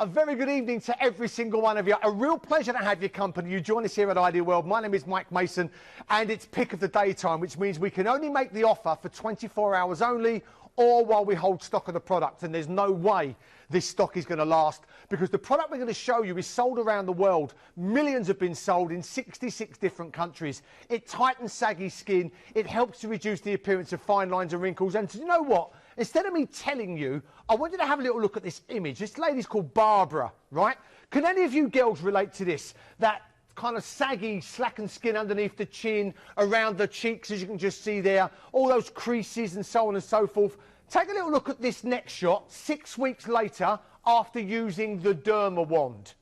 A very good evening to every single one of you. A real pleasure to have your company. You join us here at Ideal World. My name is Mike Mason, and it's pick of the day time, which means we can only make the offer for 24 hours only, or while we hold stock of the product. And there's no way this stock is going to last, because the product we're going to show you is sold around the world. Millions have been sold in 66 different countries. It tightens saggy skin. It helps to reduce the appearance of fine lines and wrinkles. And you know what? Instead of me telling you, I want you to have a little look at this image. This lady's called Barbara, right? Can any of you girls relate to this? That kind of saggy, slackened skin underneath the chin, around the cheeks, as you can just see there, all those creases and so on and so forth. Take a little look at this next shot, 6 weeks later, after using the Derma Wand.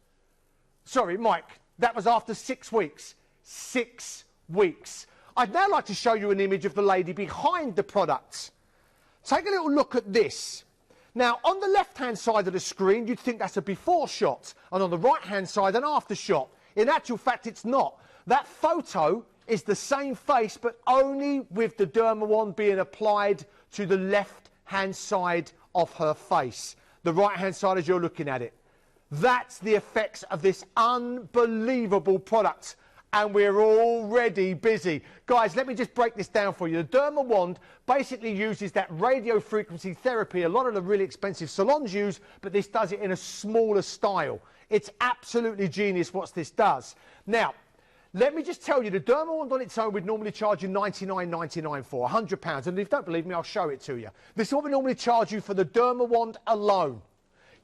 Sorry, Mike, that was after 6 weeks. 6 weeks. I'd now like to show you an image of the lady behind the product. Take a little look at this. Now, on the left-hand side of the screen, you'd think that's a before shot, and on the right-hand side, an after shot. In actual fact, it's not. That photo is the same face, but only with the Derma Wand being applied to the left-hand side of her face. The right-hand side as you're looking at it. That's the effects of this unbelievable product. And we're already busy. Guys, let me just break this down for you. The Derma Wand basically uses that radio frequency therapy a lot of the really expensive salons use, but this does it in a smaller style. It's absolutely genius what this does. Now, let me just tell you, the Derma Wand on its own would normally charge you $99.99 for, £100. And if you don't believe me, I'll show it to you. This is what we normally charge you for the Derma Wand alone.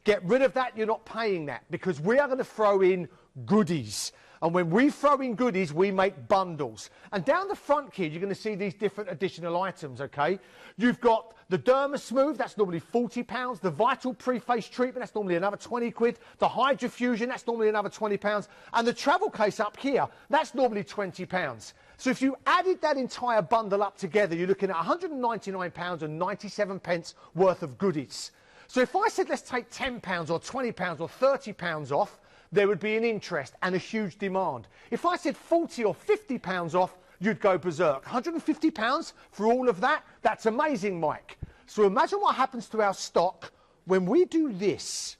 Get rid of that, you're not paying that, because we are going to throw in goodies. And when we throw in goodies, we make bundles. And down the front here, you're going to see these different additional items, okay? You've got the Derma Smooth, that's normally £40. The Vital Pre-Face Treatment, that's normally another 20 quid. The Hydrofusion, that's normally another £20. And the travel case up here, that's normally £20. So if you added that entire bundle up together, you're looking at £199.97 worth of goodies. So if I said let's take £10 or £20 or £30 off, there would be an interest and a huge demand. If I said £40 or £50 off, you'd go berserk. £150 for all of that? That's amazing, Mike. So imagine what happens to our stock when we do this.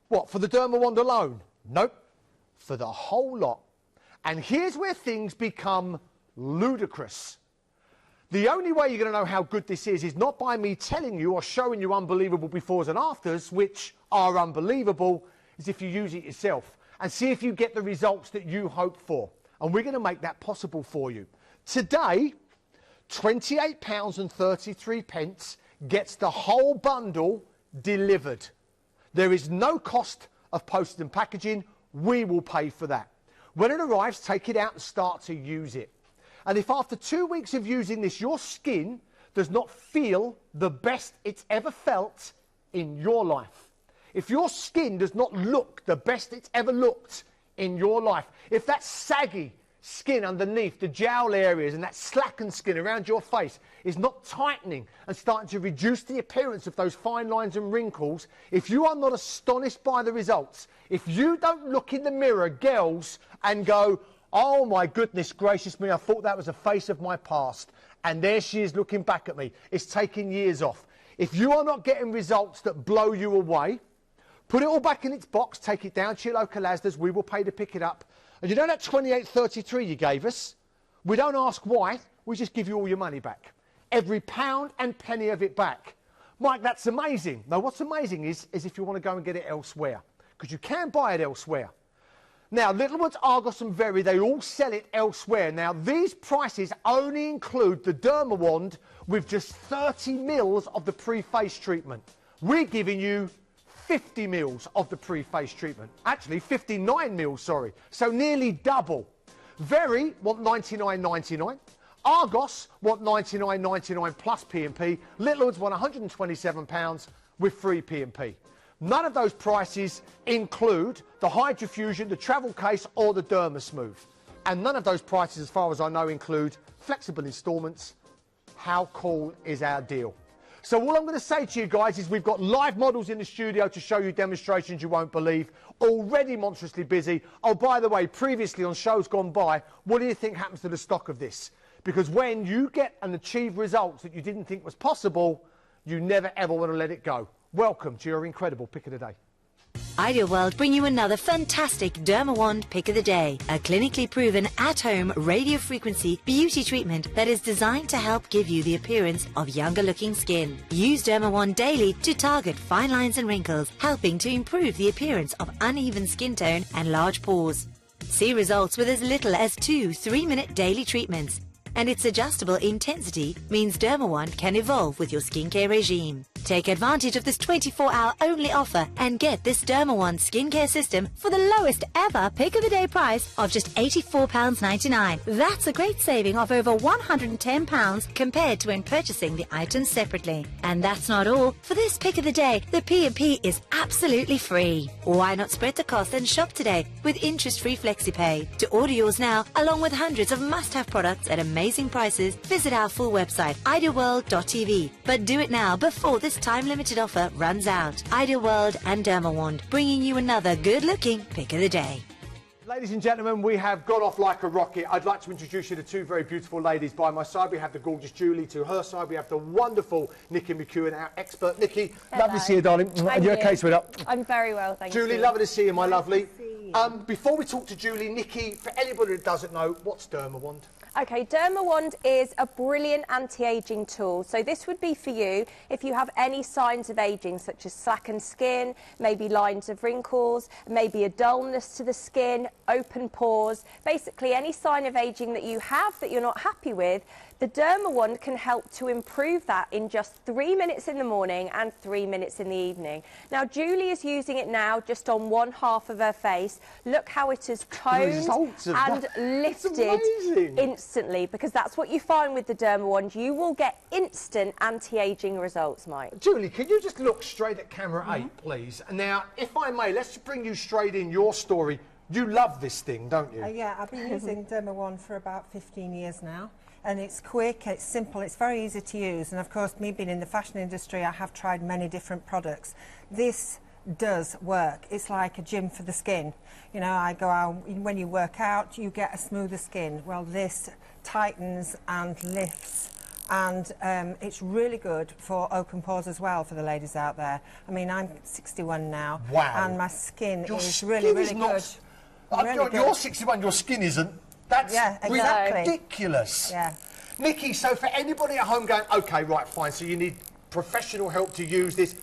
What, for the Derma Wand alone? Nope, for the whole lot. And here's where things become ludicrous. The only way you're going to know how good this is not by me telling you or showing you unbelievable befores and afters, which are unbelievable, is if you use it yourself and see if you get the results that you hope for. And we're going to make that possible for you. Today, £28.33 gets the whole bundle delivered. There is no cost of postage and packaging. We will pay for that. When it arrives, take it out and start to use it. And if after 2 weeks of using this, your skin does not feel the best it's ever felt in your life, if your skin does not look the best it's ever looked in your life, if that saggy skin underneath the jowl areas and that slackened skin around your face is not tightening and starting to reduce the appearance of those fine lines and wrinkles, if you are not astonished by the results, if you don't look in the mirror, girls, and go, oh my goodness gracious me, I thought that was a face of my past. And there she is looking back at me. It's taken years off. If you are not getting results that blow you away, put it all back in its box, take it down to your local Asda's, we will pay to pick it up. And you know that £28.33 you gave us? We don't ask why, we just give you all your money back. Every pound and penny of it back. Mike, that's amazing. Now what's amazing is if you want to go and get it elsewhere, because you can buy it elsewhere. Now, Littlewoods, Argos and Very, they all sell it elsewhere. Now, these prices only include the Derma Wand with just 30 mils of the pre-face treatment. We're giving you 50 mils of the pre-face treatment. Actually, 59 mils, sorry. So nearly double. Very want $99.99. Argos want $99.99 plus P&P. Littlewoods want £127 with free P&P. None of those prices include the Hydrofusion, the travel case or the Derma Smooth. And none of those prices, as far as I know, include flexible instalments. How cool is our deal? So all I'm going to say to you guys is we've got live models in the studio to show you demonstrations you won't believe. Already monstrously busy. Oh, by the way, previously on shows gone by, what do you think happens to the stock of this? Because when you get and achieve results that you didn't think was possible, You never ever want to let it go. Welcome to your incredible pick of the day. Ideal World bring you another fantastic Dermawand Pick of the Day, a clinically proven at-home radio frequency beauty treatment that is designed to help give you the appearance of younger looking skin. Use Dermawand daily to target fine lines and wrinkles, helping to improve the appearance of uneven skin tone and large pores. See results with as little as 2 3-minute daily treatments. And its adjustable intensity means Dermawand can evolve with your skincare regime. Take advantage of this 24-hour only offer and get this Dermawand skincare system for the lowest ever pick of the day price of just £84.99. That's a great saving of over £110 compared to when purchasing the items separately. And that's not all. For this pick of the day, the P&P is absolutely free. Why not spread the cost and shop today with interest-free FlexiPay? To order yours now, along with hundreds of must-have products at amazing prices, visit our full website, idealworld.tv. But do it now before this time-limited offer runs out. Ideal World and Dermawand, bringing you another good-looking pick of the day. Ladies and gentlemen, we have gone off like a rocket. I'd like to introduce you to two very beautiful ladies. By my side, we have the gorgeous Julie. To her side, we have the wonderful Nikki McEwen, our expert. Nikki, lovely to see you, darling. Are you okay, sweetheart? I'm very well, thank you. Julie, lovely to see you, my lovely. Before we talk to Julie, Nikki, for anybody that doesn't know, what's Dermawand? Okay, Dermawand is a brilliant anti-aging tool. So this would be for you if you have any signs of aging, such as slackened skin, maybe lines of wrinkles, maybe a dullness to the skin, open pores, basically any sign of aging that you have that you're not happy with. The Dermawand can help to improve that in just 3 minutes in the morning and 3 minutes in the evening. Now, Julie is using it now just on one half of her face. Look how it is toned and lifted instantly, because that's what you find with the Dermawand. You will get instant anti-aging results, Mike. Julie, can you just look straight at camera 8, please? Now, if I may, let's bring you straight in your story. You love this thing, don't you? Yeah, I've been using Dermawand for about 15 years now. And it's quick, it's simple, it's very easy to use. And of course, me being in the fashion industry, I have tried many different products. This does work. It's like a gym for the skin. You know, I go out, when you work out, you get a smoother skin. Well, this tightens and lifts. And it's really good for open pores as well for the ladies out there. I mean, I'm 61 now. Wow. And my skin is skin really, really not, good. Really you're 61, your skin isn't. That's ridiculous. Yeah. Nikki, so for anybody at home going, OK, right, fine, so you need professional help to use this.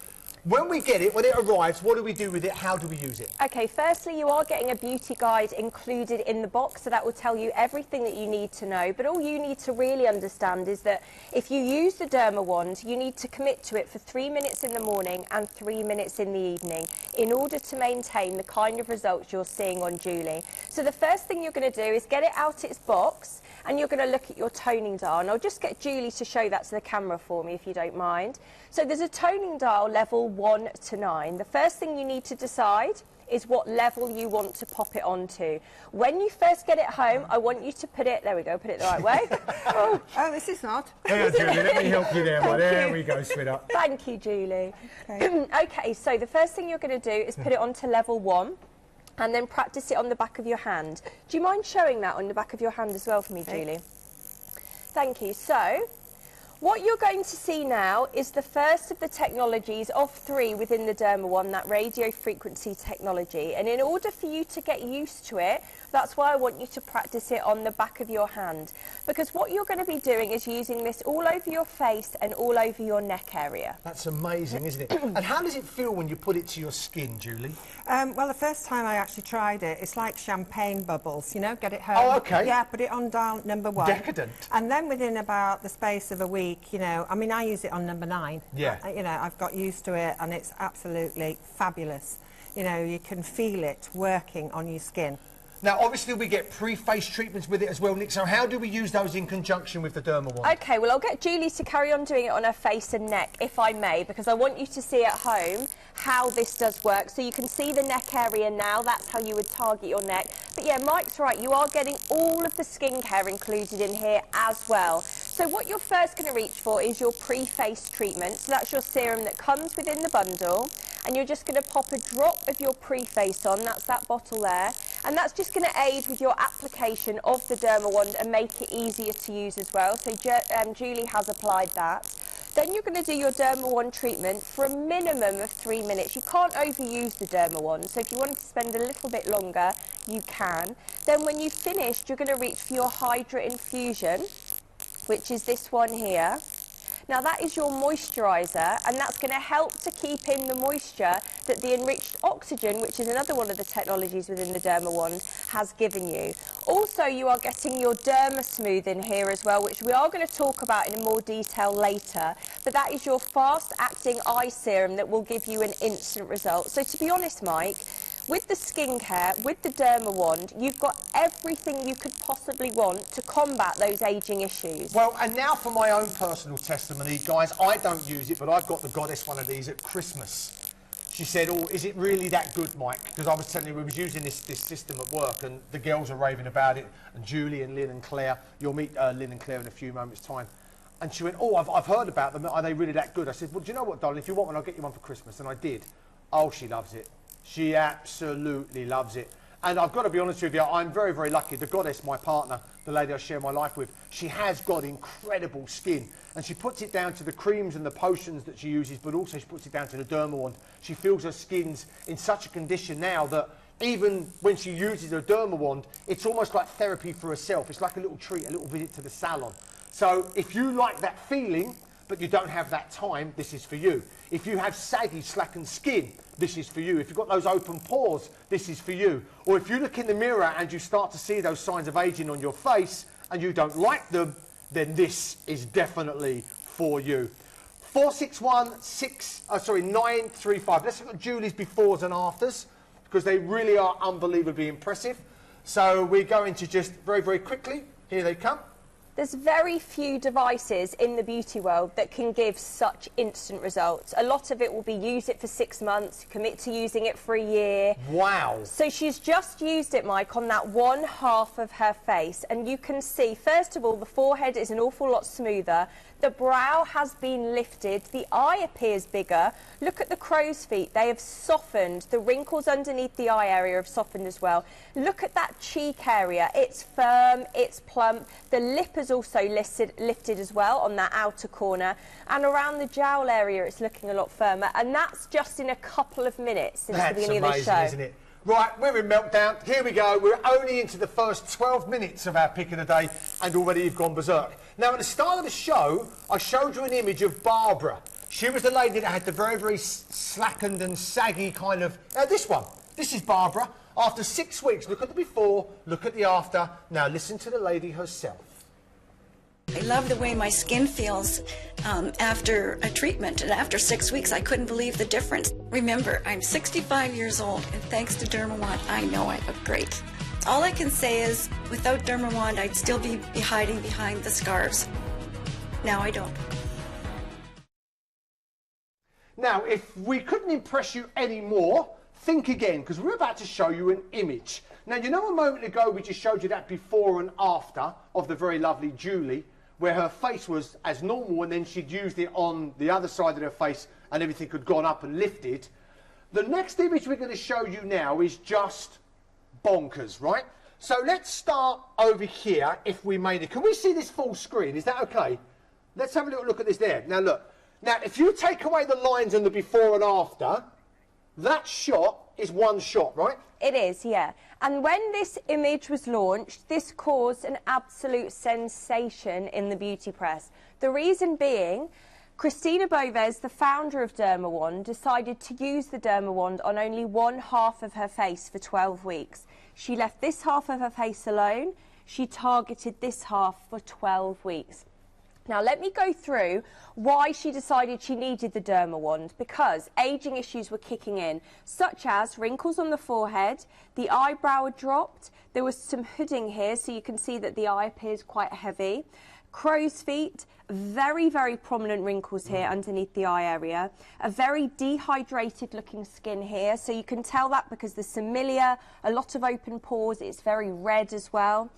When we get it, when it arrives, what do we do with it? How do we use it? Okay, firstly, you are getting a beauty guide included in the box, so that will tell you everything that you need to know. But all you need to really understand is that if you use the Dermawand, you need to commit to it for 3 minutes in the morning and 3 minutes in the evening in order to maintain the kind of results you're seeing on Julie. So the first thing you're going to do is get it out its box, and you're going to look at your toning dial. And I'll just get Julie to show that to the camera for me, if you don't mind. So there's a toning dial level 1 to 9. The first thing you need to decide is what level you want to pop it onto. When you first get it home, I want you to put it, there we go, put it the right way. Oh, this is not. Hang on, Julie, let me help you there. There we go, sweetheart. Thank you, Julie. Okay. Okay, so the first thing you're going to do is put it onto level 1. And then practice it on the back of your hand. Do you mind showing that on the back of your hand as well for me, Julie? Thank you. So, what you're going to see now is the first of the technologies of 3 within the Dermawand, that radio frequency technology. And in order for you to get used to it, that's why I want you to practice it on the back of your hand. Because what you're going to be doing is using this all over your face and all over your neck area. That's amazing, isn't it? And how does it feel when you put it to your skin, Julie? Well, the first time I actually tried it, it's like champagne bubbles, you know, get it home. Oh, OK. Yeah, put it on dial number 1. Decadent. And then within about the space of a week, you know, I mean, I use it on number 9. Yeah. You know, I've got used to it and it's absolutely fabulous. You know, you can feel it working on your skin. Now, obviously, we get pre-face treatments with it as well, Nick, so how do we use those in conjunction with the Dermawand? OK, well, I'll get Julie to carry on doing it on her face and neck, if I may, because I want you to see at home how this does work. So you can see the neck area now, that's how you would target your neck. But yeah, Mike's right, you are getting all of the skincare included in here as well. So what you're first going to reach for is your pre-face treatment. So that's your serum that comes within the bundle. And you're just going to pop a drop of your pre-face on, that's that bottle there. And that's just going to aid with your application of the Dermawand and make it easier to use as well. So Julie has applied that. Then you're going to do your Derma Wand treatment for a minimum of 3 minutes. You can't overuse the Derma Wand, so if you wanted to spend a little bit longer, you can. Then when you've finished, you're going to reach for your Hydra Infusion, which is this one here. Now that is your moisturiser, and that's going to help to keep in the moisture that the enriched oxygen, which is another one of the technologies within the Derma Wand, has given you. Also, you are getting your Derma Smooth in here as well, which we are going to talk about in more detail later. But that is your fast-acting eye serum that will give you an instant result. So to be honest, Mike, with the skincare, with the Derma Wand, you've got everything you could possibly want to combat those ageing issues. Well, and now for my own personal testimony, guys, I don't use it, but I've got the Goddess one of these at Christmas. She said, oh, is it really that good, Mike? Because I was telling you, we was using this system at work, and the girls are raving about it, and Julie and Lynn and Claire, you'll meet Lynn and Claire in a few moments' time. And she went, oh, I've heard about them, are they really that good? I said, well, do you know what, darling, if you want one, I'll get you one for Christmas, and I did. Oh, she loves it. She absolutely loves it. And I've got to be honest with you, I'm very, very lucky. The Goddess, my partner, the lady I share my life with, she has got incredible skin. And she puts it down to the creams and the potions that she uses, but also she puts it down to the Derma Wand. She feels her skin's in such a condition now that even when she uses her Derma Wand, it's almost like therapy for herself. It's like a little treat, a little visit to the salon. So if you like that feeling, but you don't have that time, this is for you. If you have saggy, slackened skin, this is for you. If you've got those open pores, this is for you. Or if you look in the mirror and you start to see those signs of aging on your face and you don't like them, then this is definitely for you. 935. Let's look at Julie's befores and afters, because they really are unbelievably impressive. So we're going to just very, very quickly, here they come. There's very few devices in the beauty world that can give such instant results. A lot of it will be use it for 6 months, commit to using it for a year. Wow. So she's just used it, Mike, on that one half of her face. And you can see, first of all, the forehead is an awful lot smoother. The brow has been lifted. The eye appears bigger. Look at the crow's feet. They have softened. The wrinkles underneath the eye area have softened as well. Look at that cheek area. It's firm. It's plump. The lip is also lifted as well on that outer corner. And around the jowl area, it's looking a lot firmer. And that's just in a couple of minutes since the beginning of the show. That's amazing, isn't it? Right, we're in meltdown. Here we go. We're only into the first 12 minutes of our pick of the day, and already you've gone berserk. Now, at the start of the show, I showed you an image of Barbara. She was the lady that had the very, very slackened and saggy kind of... this one. This is Barbara. After 6 weeks, look at the before, look at the after. Now, listen to the lady herself. I love the way my skin feels after a treatment, and after 6 weeks I couldn't believe the difference. Remember, I'm 65 years old, and thanks to Derma Wand, I know I look great. All I can say is, without Derma Wand, I'd still be hiding behind the scarves. Now I don't. Now, if we couldn't impress you any more, think again, because we're about to show you an image. Now, you know a moment ago we just showed you that before and after of the very lovely Julie, where her face was as normal and then she'd used it on the other side of her face and everything had gone up and lifted. The next image we're going to show you now is just bonkers, right? So let's start over here, if we made it. Can we see this full screen? Is that okay? Let's have a little look at this there. Now, look. Now, if you take away the lines and the before and after, that shot is one shot, right? It is, yeah. And when this image was launched, this caused an absolute sensation in the beauty press. The reason being, Cristina Boves, the founder of Derma Wand, decided to use the Derma Wand on only one half of her face for 12 weeks. She left this half of her face alone. She targeted this half for 12 weeks. Now, let me go through why she decided she needed the Derma Wand, because ageing issues were kicking in, such as wrinkles on the forehead, the eyebrow had dropped, there was some hooding here, so you can see that the eye appears quite heavy, crow's feet, very, very prominent wrinkles here underneath the eye area, a very dehydrated looking skin here, so you can tell that because there's some milia, a lot of open pores, it's very red as well.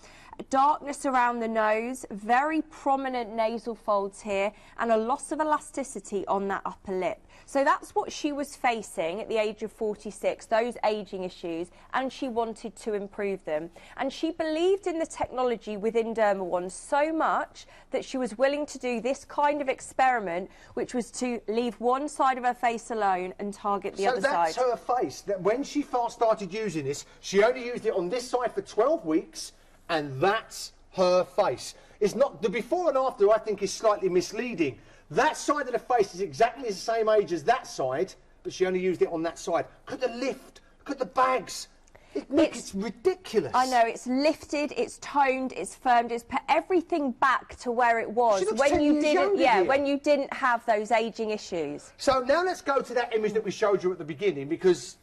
darkness around the nose, very prominent nasal folds here, and a loss of elasticity on that upper lip. So that's what she was facing at the age of 46, those aging issues, and she wanted to improve them. And she believed in the technology within Derma-One so much that she was willing to do this kind of experiment, which was to leave one side of her face alone and target the other side. So that's her face. That when she first started using this, she only used it on this side for 12 weeks, and that's her face. It's not the before and after. I think is slightly misleading. That side of the face is exactly the same age as that side, but she only used it on that side. Look at the lift. Look at the bags. It's ridiculous. I know, it's lifted, it's toned, it's firmed, it's put everything back to where it was when you didn't, when you didn't have those aging issues. So now let's go to that image that we showed you at the beginning, because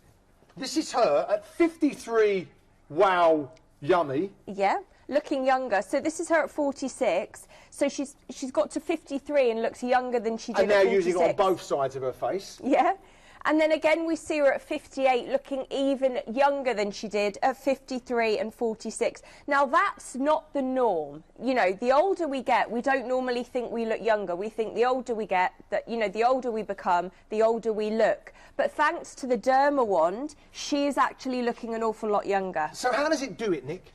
this is her at 53. Wow, yummy. Yeah, looking younger. So this is her at 46. So she's got to 53 and looks younger than she did at 46. And now using it on both sides of her face. Yeah. And then again, we see her at 58 looking even younger than she did at 53 and 46. Now, that's not the norm. You know, the older we get, we don't normally think we look younger. We think the older we get, that, you know, the older we become, the older we look. But thanks to the Derma-Wand, she is actually looking an awful lot younger. So how does it do it, Nick?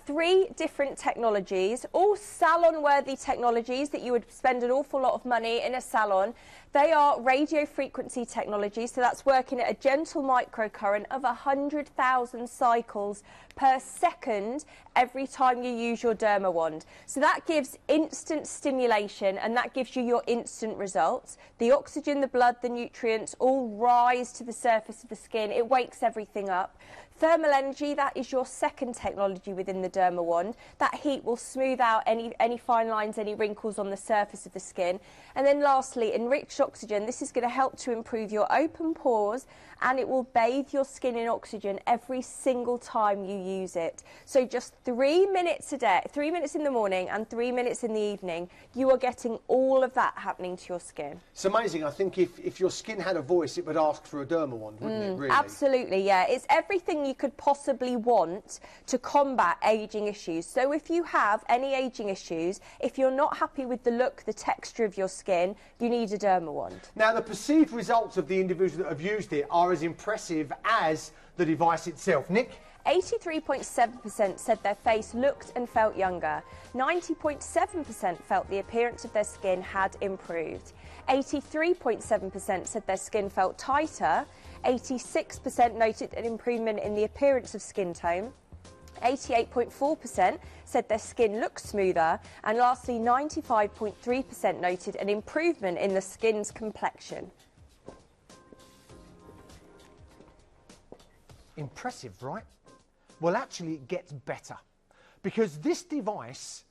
3 different technologies, all salon-worthy technologies that you would spend an awful lot of money in a salon. They are radio frequency technology, so that's working at a gentle microcurrent of 100,000 cycles per second every time you use your Derma-Wand. So that gives instant stimulation, and that gives you your instant results. The oxygen, the blood, the nutrients all rise to the surface of the skin. It wakes everything up. Thermal energy, that is your second technology within the Derma-Wand. That heat will smooth out any fine lines, any wrinkles on the surface of the skin. And then lastly, enriched oxygen. This is going to help to improve your open pores, and it will bathe your skin in oxygen every single time you use it. So just 3 minutes a day, 3 minutes in the morning and 3 minutes in the evening, you are getting all of that happening to your skin. It's amazing. I think if your skin had a voice, it would ask for a Derma-Wand, wouldn't it, really? Absolutely, yeah. It's everything you could possibly want to combat aging issues. So if you have any aging issues, if you're not happy with the look, the texture of your skin, you need a Derma-Wand. Now, the perceived results of the individuals that have used it are as impressive as the device itself. Nick? 83.7% said their face looked and felt younger. 90.7% felt the appearance of their skin had improved. 83.7% said their skin felt tighter. 86% noted an improvement in the appearance of skin tone. 88.4% said their skin looked smoother, and lastly 95.3% noted an improvement in the skin's complexion. Impressive, right? Well, actually it gets better, because this device,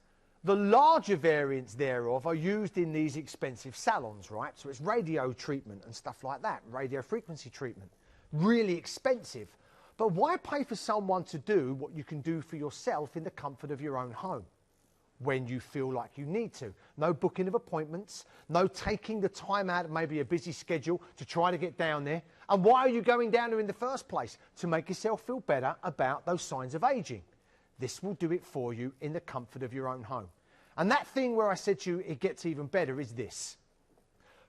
the larger variants thereof are used in these expensive salons, right? So it's radio treatment and stuff like that, radio frequency treatment, really expensive. But why pay for someone to do what you can do for yourself in the comfort of your own home when you feel like you need to? No booking of appointments, no taking the time out of maybe a busy schedule to try to get down there. And why are you going down there in the first place? To make yourself feel better about those signs of aging. This will do it for you in the comfort of your own home. And that thing where I said to you it gets even better is this.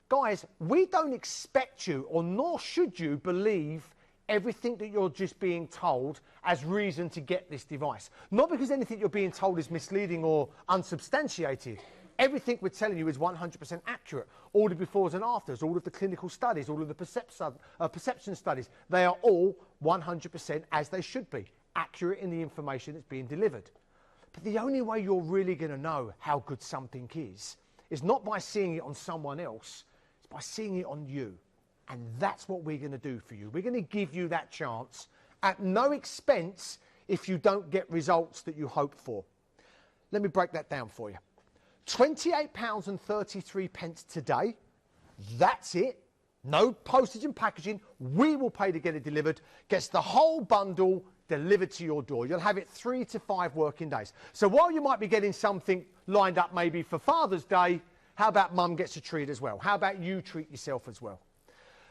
Guys, we don't expect you, or nor should you, believe everything that you're just being told as reason to get this device. Not because anything you're being told is misleading or unsubstantiated. Everything we're telling you is 100% accurate. All the befores and afters, all of the clinical studies, all of the perception studies, they are all 100% as they should be, accurate in the information that's being delivered. But the only way you're really going to know how good something is not by seeing it on someone else, it's by seeing it on you. And that's what we're going to do for you. We're going to give you that chance at no expense if you don't get results that you hope for. Let me break that down for you. £28.33 today. That's it. No postage and packaging. We will pay to get it delivered. Gets the whole bundle delivered to your door. You'll have it 3 to 5 working days. So while you might be getting something lined up maybe for Father's Day, how about Mum gets a treat as well? How about you treat yourself as well?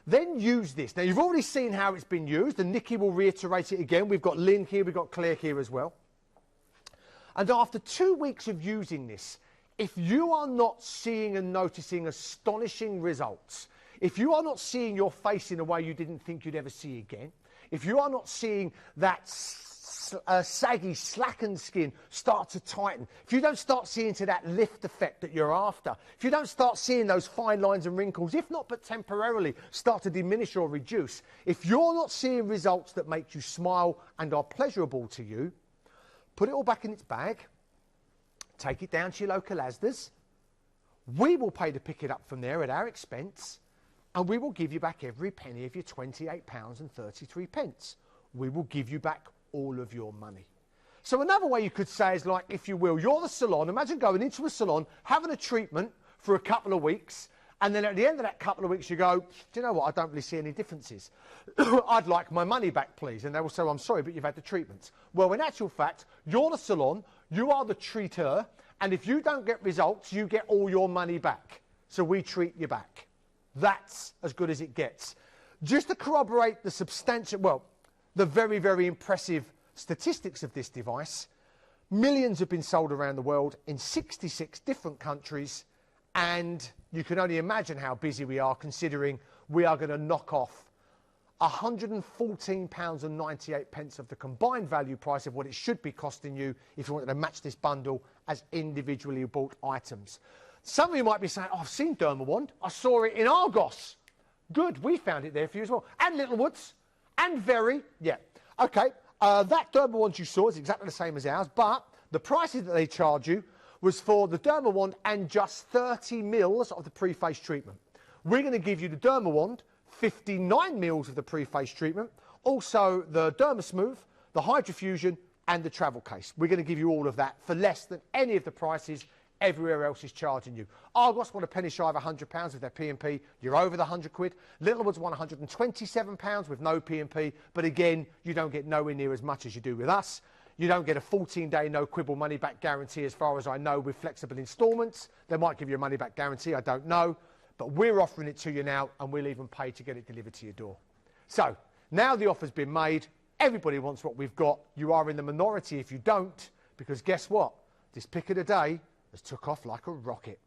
Then use this. Now, you've already seen how it's been used, and Nikki will reiterate it again. We've got Lynn here, we've got Claire here as well. And after 2 weeks of using this, if you are not seeing and noticing astonishing results, if you are not seeing your face in a way you didn't think you'd ever see again, if you are not seeing that saggy, slackened skin start to tighten, if you don't start seeing to that lift effect that you're after, if you don't start seeing those fine lines and wrinkles, if not but temporarily, start to diminish or reduce, if you're not seeing results that make you smile and are pleasurable to you, put it all back in its bag, take it down to your local Asda's. We will pay to pick it up from there at our expense, and we will give you back every penny of your £28.33. We will give you back all of your money. So another way you could say is like, if you will, you're the salon. Imagine going into a salon, having a treatment for a couple of weeks, and then at the end of that couple of weeks you go, do you know what, I don't really see any differences. I'd like my money back, please. And they will say, I'm sorry, but you've had the treatment. Well, in actual fact, you're the salon, you are the treater, and if you don't get results, you get all your money back. So we treat you back. That's as good as it gets. Just to corroborate the substantial, well, the very, very impressive statistics of this device, millions have been sold around the world in 66 different countries, and you can only imagine how busy we are considering we are going to knock off £114.98 of the combined value price of what it should be costing you if you wanted to match this bundle as individually bought items. Some of you might be saying, oh, I've seen Dermawand, I saw it in Argos. Good, we found it there for you as well. And Littlewoods. And Very, yeah. Okay, that Dermawand you saw is exactly the same as ours, but the prices that they charge you was for the Dermawand and just 30 mils of the pre-face treatment. We're going to give you the Dermawand, 59 mils of the pre-face treatment, also the Dermasmooth, the Hydrofusion, and the travel case. We're going to give you all of that for less than any of the prices everywhere else is charging you. Argos want a penny shy of £100 with their P&P. You're over the £100. Littlewoods want £127 with no P&P. But again, you don't get nowhere near as much as you do with us. You don't get a 14-day no quibble money back guarantee as far as I know with flexible instalments. They might give you a money back guarantee, I don't know. But we're offering it to you now, and we'll even pay to get it delivered to your door. So now the offer's been made. Everybody wants what we've got. You are in the minority if you don't, because guess what? This pick of the day has took off like a rocket.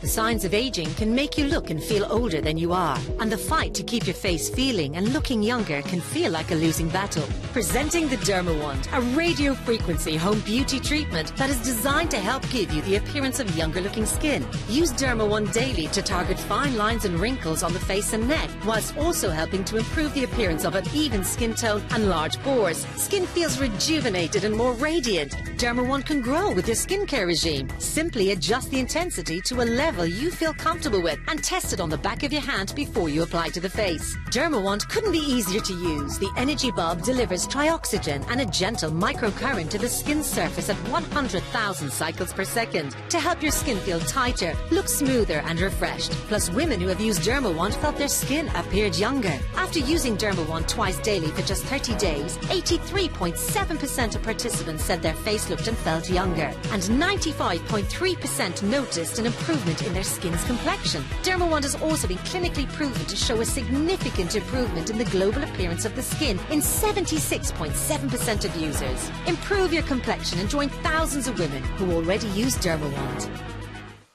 The signs of aging can make you look and feel older than you are, and the fight to keep your face feeling and looking younger can feel like a losing battle. Presenting the Dermawand, a radio frequency home beauty treatment that is designed to help give you the appearance of younger looking skin. Use Dermawand daily to target fine lines and wrinkles on the face and neck, whilst also helping to improve the appearance of an even skin tone and large pores. Skin feels rejuvenated and more radiant. Dermawand can grow with your skincare regime. Simply adjust the intensity to a level you feel comfortable with and test it on the back of your hand before you apply to the face. Dermawand couldn't be easier to use. The Energy Bulb delivers trioxygen and a gentle microcurrent to the skin surface at 100,000 cycles per second to help your skin feel tighter, look smoother and refreshed. Plus, women who have used Dermawand felt their skin appeared younger. After using Dermawand twice daily for just 30 days, 83.7% of participants said their face looked and felt younger, and 95.3% noticed an improvement in their skin's complexion. Dermawand has also been clinically proven to show a significant improvement in the global appearance of the skin in 76.7% of users. Improve your complexion and join thousands of women who already use Dermawand.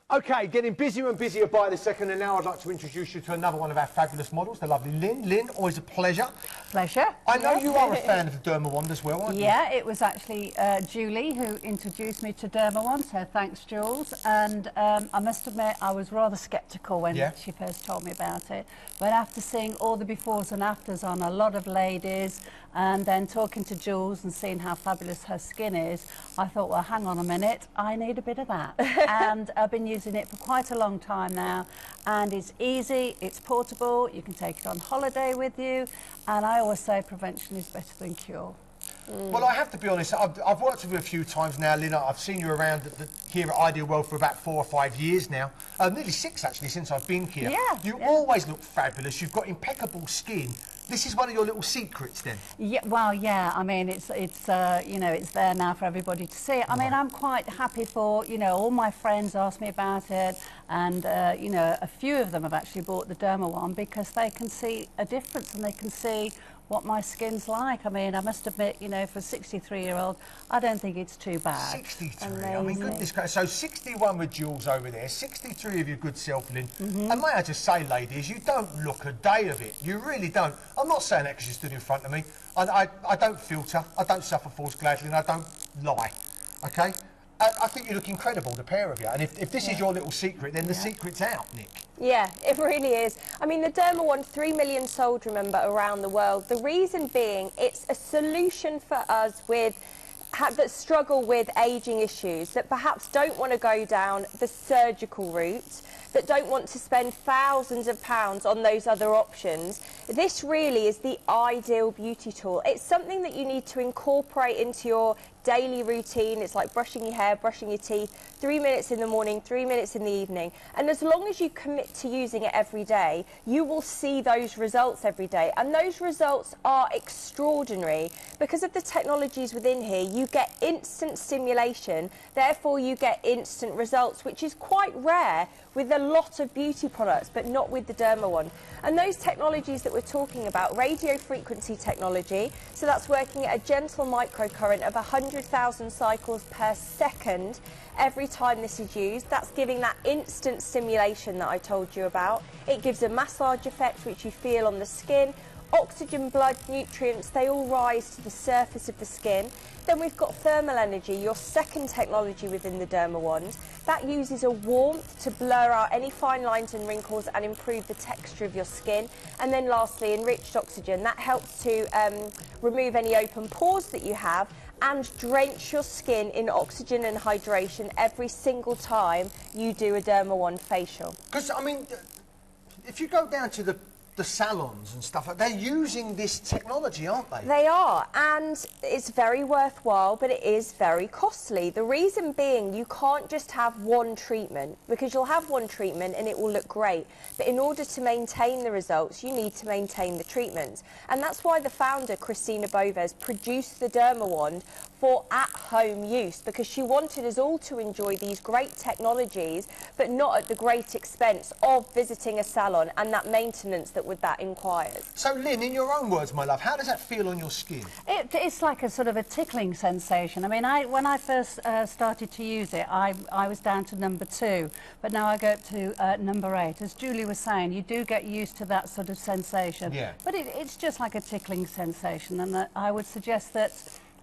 Okay, getting busier and busier by the second, and now I'd like to introduce you to another one of our fabulous models, the lovely Lynn. Lynn, always a pleasure. Pleasure. I know you are a fan of the Dermawand as well, aren't you? Yeah, it was actually Julie who introduced me to Dermawand, so thanks, Jules. And I must admit, I was rather sceptical when she first told me about it. But after seeing all the befores and afters on a lot of ladies, and then talking to Jules and seeing how fabulous her skin is, I thought, well, hang on a minute, I need a bit of that. And I've been using it for quite a long time now, and it's easy, it's portable, you can take it on holiday with you, and I always say prevention is better than cure. Well, I have to be honest, I've worked with you a few times now, Lynn. I've seen you around here at Ideal World for about 4 or 5 years now. Nearly 6, actually, since I've been here. Yeah. You always look fabulous. You've got impeccable skin. This is one of your little secrets, then? Yeah, well, yeah, I mean, it's you know, it's there now for everybody to see. I mean, I'm quite happy for, you know, all my friends ask me about it, and, you know, a few of them have actually bought the Dermawand because they can see a difference and they can see what my skin's like. I mean, I must admit, you know, for a 63-year-old, I don't think it's too bad. 63, I mean, goodness gracious. So 61 with Jules over there, 63 of your good self, Lynn. And may I just say, ladies, you don't look a day of it. You really don't. I'm not saying that because you stood in front of me. I don't filter, I don't suffer false gladly, and I don't lie, OK? I think you look incredible, the pair of you. And if this is your little secret, then the secret's out, Nick. Yeah, it really is. I mean, the Derma One, 3 million sold, remember, around the world. The reason being, it's a solution for us that struggle with ageing issues, that perhaps don't want to go down the surgical route, that don't want to spend thousands of pounds on those other options. This really is the ideal beauty tool. It's something that you need to incorporate into your daily routine. It's like brushing your hair, brushing your teeth, 3 minutes in the morning, 3 minutes in the evening. And as long as you commit to using it every day, you will see those results every day. And those results are extraordinary. Because of the technologies within here, you get instant stimulation, therefore you get instant results, which is quite rare with a lot of beauty products, but not with the Derma One. And those technologies that we're talking about, radio frequency technology, so that's working at a gentle microcurrent of 100,000 cycles per second every time this is used. That's giving that instant stimulation that I told you about. It gives a massage effect which you feel on the skin. Oxygen, blood, nutrients, they all rise to the surface of the skin. Then we've got thermal energy, your second technology within the Derma Wand. That uses a warmth to blur out any fine lines and wrinkles and improve the texture of your skin. And then lastly, enriched oxygen. That helps to remove any open pores that you have and drench your skin in oxygen and hydration every single time you do a Derma Wand facial. Because, I mean, if you go down to the salons and stuff, they're using this technology, aren't they? They are, and it's very worthwhile, but it is very costly. The reason being, you can't just have one treatment, because you'll have one treatment and it will look great. But in order to maintain the results, you need to maintain the treatments. And that's why the founder, Christina Boves, produced the Derma Wand for at-home use, because she wanted us all to enjoy these great technologies, but not at the great expense of visiting a salon and that maintenance that that requires. So, Lynn, in your own words, my love, how does that feel on your skin? It's like a sort of a tickling sensation. I mean, when I first started to use it, I was down to number 2, but now I go up to number 8. As Julie was saying, you do get used to that sort of sensation. Yeah. But it's just like a tickling sensation, and I would suggest that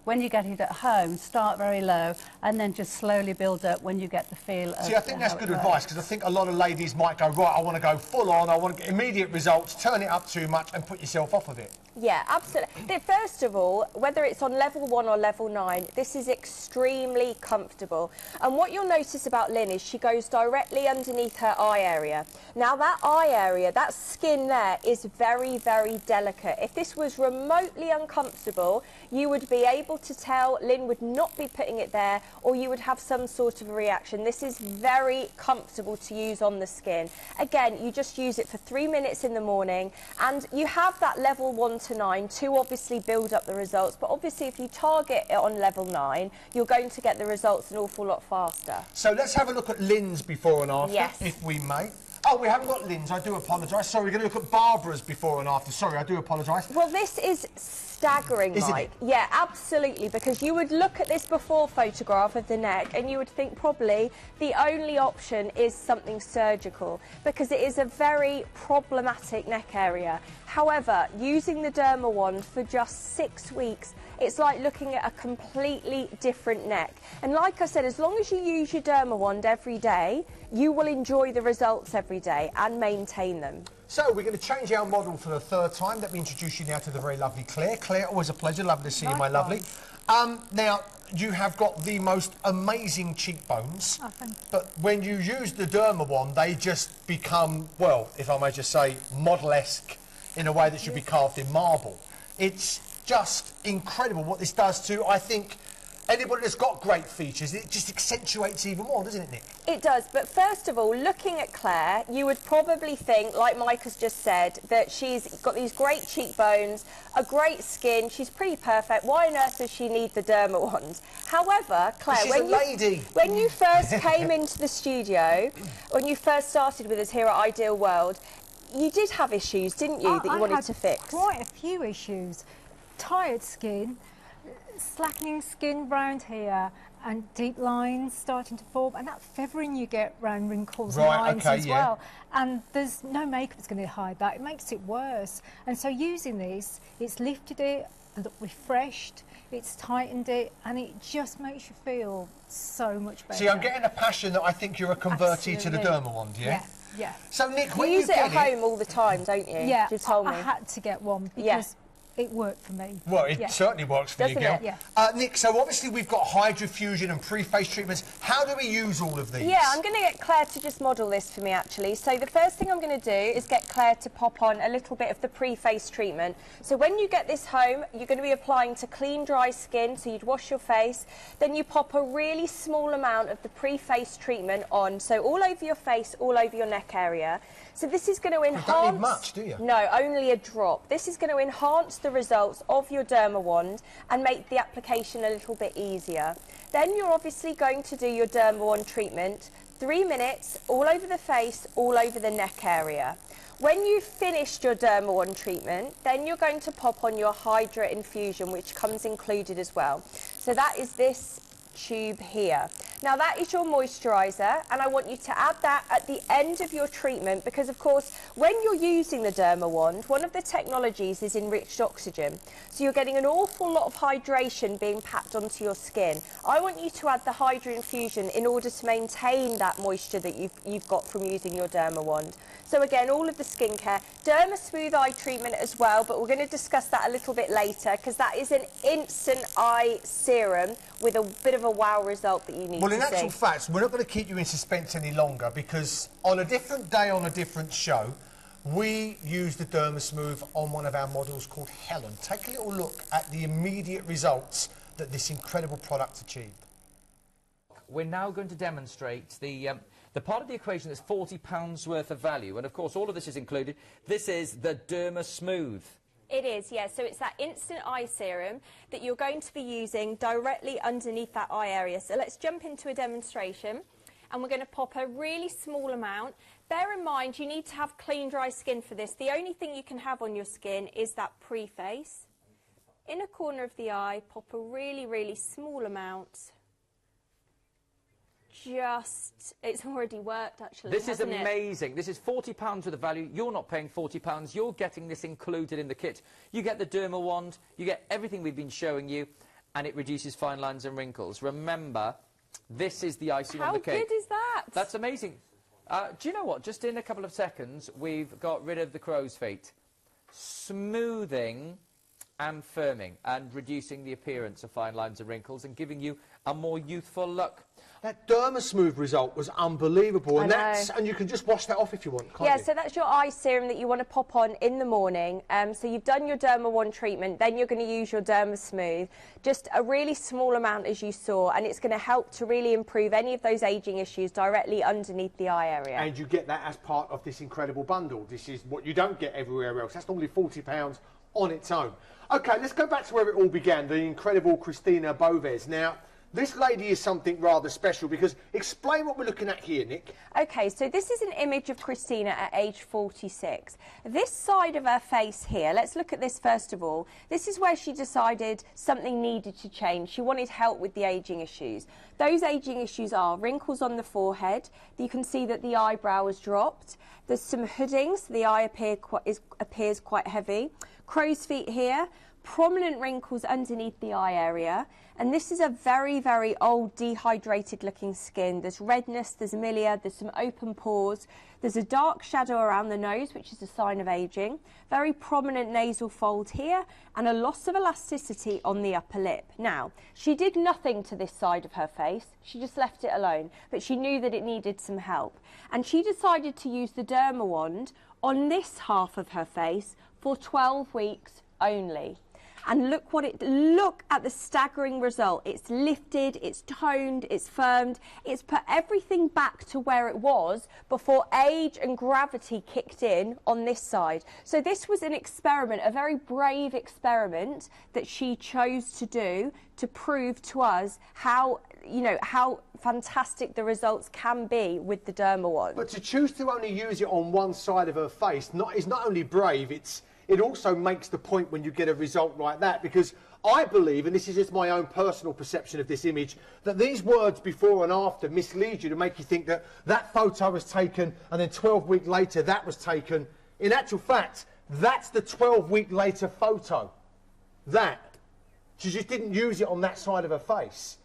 when you get it at home, start very low and then just slowly build up when you get the feel of. See, I think that's good advice, because I think a lot of ladies might go, right, I want to go full on, I want to get immediate results, turn it up too much and put yourself off of it. Yeah, absolutely. First of all, whether it's on level 1 or level 9, this is extremely comfortable. And what you'll notice about Lynn is she goes directly underneath her eye area. Now, that eye area, that skin there, is very, very delicate. If this was remotely uncomfortable, you would be able to tell Lynn would not be putting it there, or you would have some sort of a reaction. This is very comfortable to use on the skin. Again, you just use it for 3 minutes in the morning, and you have that level 1 to 9 to obviously build up the results. But obviously, if you target it on level 9, you're going to get the results an awful lot faster. So let's have a look at Lynn's before and after, yes, if we may. Oh, we haven't got Lynn's, I do apologise. Sorry, we're going to look at Barbara's before and after. Sorry, I do apologise. Well, this is staggering, Mike. Yeah, absolutely, because you would look at this before photograph of the neck and you would think probably the only option is something surgical, because it is a very problematic neck area. However, using the Derma Wand for just 6 weeks, it's like looking at a completely different neck. And like I said, as long as you use your Derma Wand every day, you will enjoy the results every day and maintain them. So we're going to change our model for the 3rd time. Let me introduce you now to the very lovely Claire. Claire, always a pleasure. Lovely to see you, my lovely. Now, you have got the most amazing cheekbones, but when you use the Derma Wand, they just become, well, if I may just say, model-esque in a way that should be carved in marble. It's just incredible what this does to, I think, anybody that's got great features. It just accentuates even more, doesn't it, Nick? It does, but first of all, looking at Claire, you would probably think, like Mike has just said, that she's got these great cheekbones, a great skin, she's pretty perfect. Why on earth does she need the Derma Wand? However, Claire, when you first came into the studio, when you first started with us here at Ideal World, you did have issues, didn't you, that you wanted to fix? Quite a few issues. Tired skin, slackening skin round here, and deep lines starting to form, and that feathering you get around wrinkles and lines as well. And there's no makeup that's going to hide that. It makes it worse. And so using this, it's lifted it, looked refreshed, it's tightened it, and it just makes you feel so much better. See, I'm getting a passion that I think you're a convertee to the Dermawand, yeah? Yeah. So, Nick, You when use you it get at home all the time, don't you? Yeah, You told me. I had to get one because it worked for me. Well, it certainly works for you, Doesn't Gail. it? Yeah. Nick, so obviously we've got hydrofusion and pre-face treatments. How do we use all of these? Yeah, I'm going to get Claire to just model this for me, actually. So the first thing I'm going to do is get Claire to pop on a little bit of the pre-face treatment. So when you get this home, you're going to be applying to clean, dry skin, so you'd wash your face. Then you pop a really small amount of the pre-face treatment on, so all over your face, all over your neck area. So this is going to enhance... You don't need much, do you? No, only a drop. This is going to enhance the results of your Dermawand and make the application a little bit easier. Then you're obviously going to do your Dermawand treatment, 3 minutes, all over the face, all over the neck area. When you've finished your Dermawand treatment, then you're going to pop on your Hydra Infusion, which comes included as well. So that is this tube here. Now that is your moisturiser, and I want you to add that at the end of your treatment, because of course when you're using the Dermawand, one of the technologies is enriched oxygen, so you're getting an awful lot of hydration being packed onto your skin. I want you to add the Hydra Infusion in order to maintain that moisture that you've got from using your Dermawand. So again, all of the skincare, Derma Smooth Eye treatment as well, but we're going to discuss that a little bit later, because that is an instant eye serum with a bit of a wow result that you need to see. Well, in actual fact, we're not going to keep you in suspense any longer, because on a different day, on a different show, we used the Derma Smooth on one of our models called Helen. Take a little look at the immediate results that this incredible product achieved. We're now going to demonstrate the part of the equation that's £40 worth of value, and of course all of this is included. This is the Derma Smooth. It is, yeah. So it's that instant eye serum that you're going to be using directly underneath that eye area. So let's jump into a demonstration, and we're going to pop a really small amount. Bear in mind, you need to have clean, dry skin for this. The only thing you can have on your skin is that pre-face. Inner corner of the eye, pop a really, really small amount. It's already worked, actually. This is amazing. This is £40 worth of value. You're not paying £40. You're getting this included in the kit. You get the Dermawand, you get everything we've been showing you, and it reduces fine lines and wrinkles. Remember, this is the icing on the cake. How good is that? That's amazing. Do you know what? Just in a couple of seconds, we've got rid of the crow's feet. Smoothing and firming and reducing the appearance of fine lines and wrinkles and giving you a more youthful look. That Derma Smooth result was unbelievable, and you can just wash that off if you want, can't you? So that's your eye serum that you want to pop on in the morning. So you've done your Dermawand treatment, then you're going to use your Derma Smooth, just a really small amount as you saw, and it's going to help to really improve any of those ageing issues directly underneath the eye area. And you get that as part of this incredible bundle. This is what you don't get everywhere else. That's normally £40 on its own. OK, let's go back to where it all began, the incredible Christina Boves. Now, this lady is something rather special, because explain what we're looking at here, Nick. OK, so this is an image of Christina at age 46. This side of her face here, let's look at this first of all. This is where she decided something needed to change. She wanted help with the ageing issues. Those ageing issues are wrinkles on the forehead. You can see that the eyebrow has dropped. There's some hoodings. The eye appears quite heavy. Crow's feet here. Prominent wrinkles underneath the eye area, and this is a very, very old dehydrated looking skin. There's redness, there's milia, there's some open pores, there's a dark shadow around the nose, which is a sign of aging, very prominent nasal fold here, and a loss of elasticity on the upper lip. Now, she did nothing to this side of her face, she just left it alone, but she knew that it needed some help, and she decided to use the Dermawand on this half of her face for 12 weeks only. And look at the staggering result. It's lifted, it's toned, it's firmed, it's put everything back to where it was before age and gravity kicked in on this side. So this was an experiment, a very brave experiment that she chose to do to prove to us how, you know, how fantastic the results can be with the Dermawand. But to choose to only use it on one side of her face is not only brave, it also makes the point when you get a result like that, because I believe, and this is just my own personal perception of this image, that these words before and after mislead you to make you think that that photo was taken and then 12 weeks later that was taken. In actual fact, that's the 12-week later photo. That. She just didn't use it on that side of her face.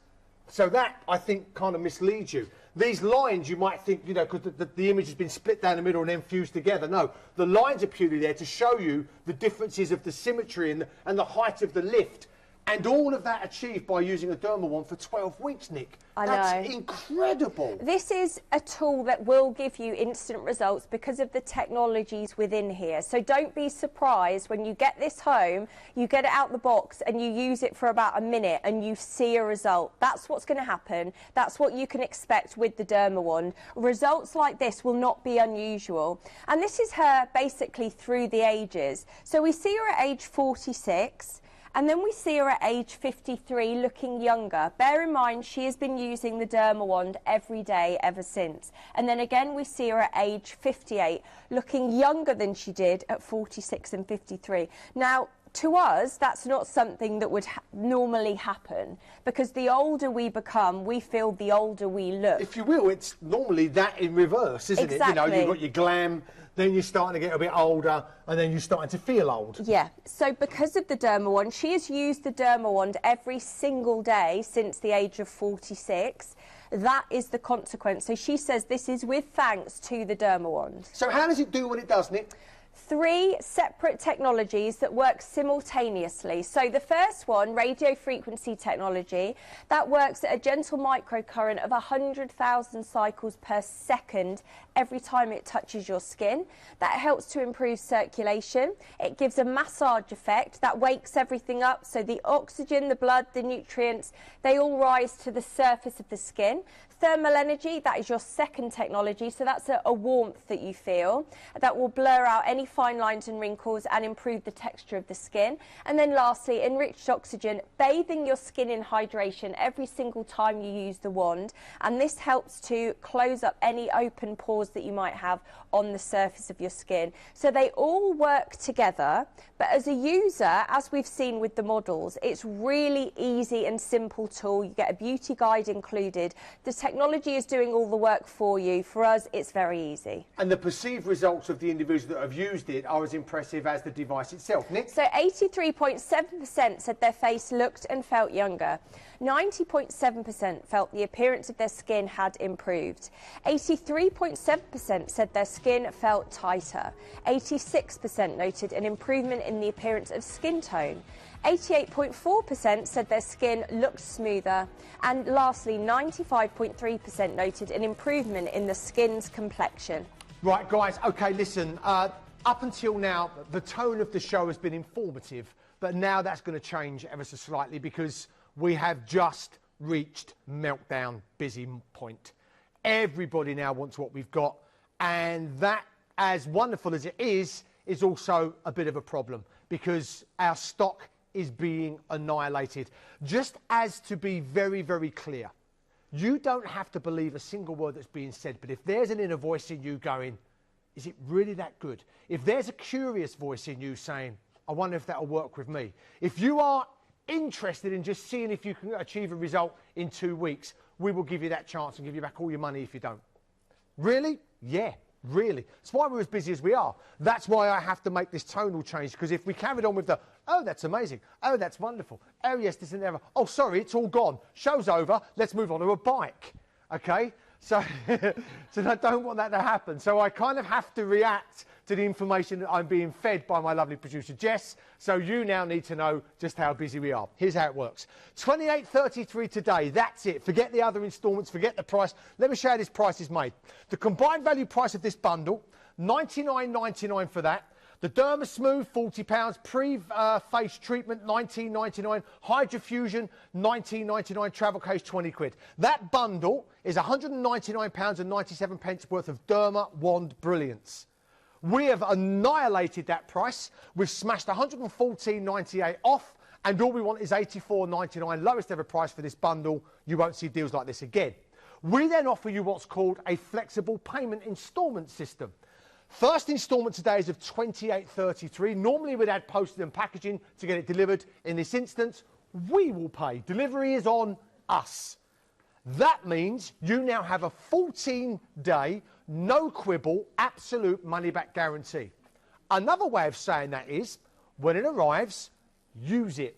So that, I think, kind of misleads you. These lines, you might think, you know, because the image has been split down the middle and then fused together. No, the lines are purely there to show you the differences of the symmetry and the height of the lift. And all of that achieved by using a Dermawand for 12 weeks, Nick. I know. That's incredible. This is a tool that will give you instant results because of the technologies within here. So don't be surprised when you get this home, you get it out the box and you use it for about a minute and you see a result. That's what's going to happen. That's what you can expect with the Dermawand. Results like this will not be unusual. And this is her basically through the ages. So we see her at age 46. And then we see her at age 53 looking younger. Bear in mind, she has been using the Dermawand every day ever since. And then again, we see her at age 58 looking younger than she did at 46 and 53. Now, to us, that's not something that would normally happen, because the older we become, we feel the older we look. If you will, it's normally that in reverse, isn't it? You know, you've got your glam, then you're starting to get a bit older, and then you're starting to feel old. Yeah, so because of the Dermawand, she has used the Dermawand every single day since the age of 46. That is the consequence. So she says this is with thanks to the Dermawand. So how does it do what it does, Nick? 3 separate technologies that work simultaneously. So the first one, radio frequency technology, that works at a gentle microcurrent of 100,000 cycles per second every time it touches your skin. That helps to improve circulation. It gives a massage effect that wakes everything up, so the oxygen, the blood, the nutrients, they all rise to the surface of the skin. Thermal energy, that is your second technology, so that's a warmth that you feel. That will blur out any fine lines and wrinkles and improve the texture of the skin. And then lastly, enriched oxygen, bathing your skin in hydration every single time you use the wand. And this helps to close up any open pores that you might have on the surface of your skin. So they all work together, but as a user, as we've seen with the models, it's really easy and simple tool. You get a beauty guide included. The technology is doing all the work for you. For us, it's very easy. And the perceived results of the individuals that have used it are as impressive as the device itself. Nick? So 83.7% said their face looked and felt younger. 90.7% felt the appearance of their skin had improved. 83.7% said their skin felt tighter. 86% noted an improvement in the appearance of skin tone. 88.4% said their skin looked smoother. And lastly, 95.3% noted an improvement in the skin's complexion. Right, guys, OK, listen, up until now, the tone of the show has been informative, but now that's going to change ever so slightly because we have just reached meltdown busy point. Everybody now wants what we've got, and that, as wonderful as it is also a bit of a problem because our stock is being annihilated. Just as to be very, very clear, you don't have to believe a single word that's being said, but if there's an inner voice in you going, is it really that good? If there's a curious voice in you saying, I wonder if that'll work with me. If you are interested in just seeing if you can achieve a result in 2 weeks, we will give you that chance and give you back all your money if you don't. Really? Yeah, really. That's why we're as busy as we are. That's why I have to make this tonal change, because if we carried on with the, oh, that's amazing, oh, that's wonderful, oh, yes, this and that, oh, sorry, it's all gone, show's over, let's move on to a bike, okay? So, so I don't want that to happen. So I kind of have to react to the information that I'm being fed by my lovely producer, Jess. So you now need to know just how busy we are. Here's how it works. $28.33 today, that's it. Forget the other instalments, forget the price. Let me show you how this price is made. The combined value price of this bundle, $99.99 for that. The Derma Smooth, £40. Pre-face treatment, £19.99. Hydrofusion, £19.99. Travel case, 20 quid. That bundle is £199.97 worth of Derma Wand Brilliance. We have annihilated that price. We've smashed £114.98 off, and all we want is £84.99, lowest ever price for this bundle. You won't see deals like this again. We then offer you what's called a flexible payment instalment system. First instalment today is of £28.33. Normally we'd add postage and packaging to get it delivered. In this instance, we will pay. Delivery is on us. That means you now have a 14-day, no quibble, absolute money-back guarantee. Another way of saying that is, when it arrives, use it.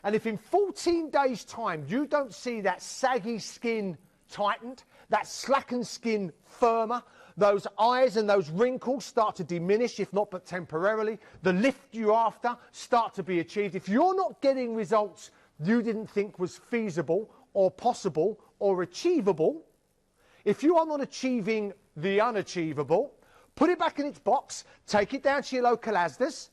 And if in 14 days' time you don't see that saggy skin tightened, that slackened skin firmer, those eyes and those wrinkles start to diminish, if not but temporarily, the lift you're after start to be achieved. If you're not getting results you didn't think was feasible or possible or achievable, if you are not achieving the unachievable, put it back in its box, take it down to your local Asda's.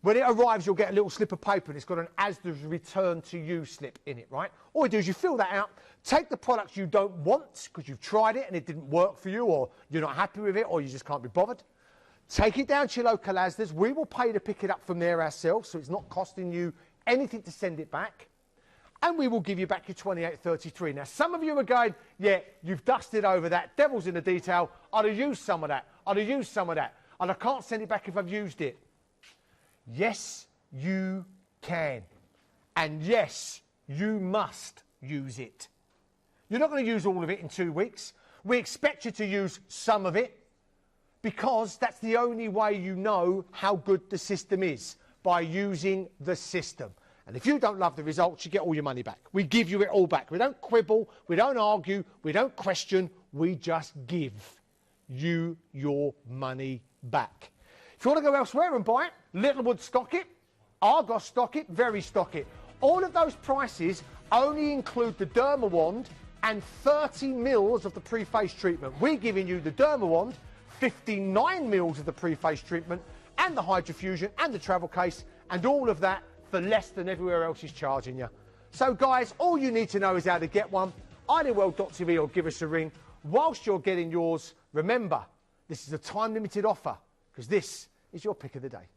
When it arrives, you'll get a little slip of paper and it's got an Asda's return to you slip in it, right? All you do is you fill that out, take the products you don't want because you've tried it and it didn't work for you, or you're not happy with it, or you just can't be bothered. Take it down to your local Asda's. We will pay to pick it up from there ourselves, so it's not costing you anything to send it back. And we will give you back your £28.33. Now, some of you are going, yeah, you've dusted over that. Devil's in the detail. I'd have used some of that. I'd have used some of that. And I can't send it back if I've used it. Yes, you can. And yes, you must use it. You're not going to use all of it in 2 weeks. We expect you to use some of it because that's the only way you know how good the system is, by using the system. And if you don't love the results, you get all your money back. We give you it all back. We don't quibble, we don't argue, we don't question, we just give you your money back. If you want to go elsewhere and buy it, Littlewood stock it, Argos stock it, Very stock it. All of those prices only include the Derma Wand and 30 mils of the pre-face treatment. We're giving you the Derma Wand, 59 mils of the pre-face treatment, and the Hydrofusion and the travel case, and all of that for less than everywhere else is charging you. So guys, all you need to know is how to get one. Idealworld.tv or give us a ring. Whilst you're getting yours, remember, this is a time-limited offer, because this is your pick of the day.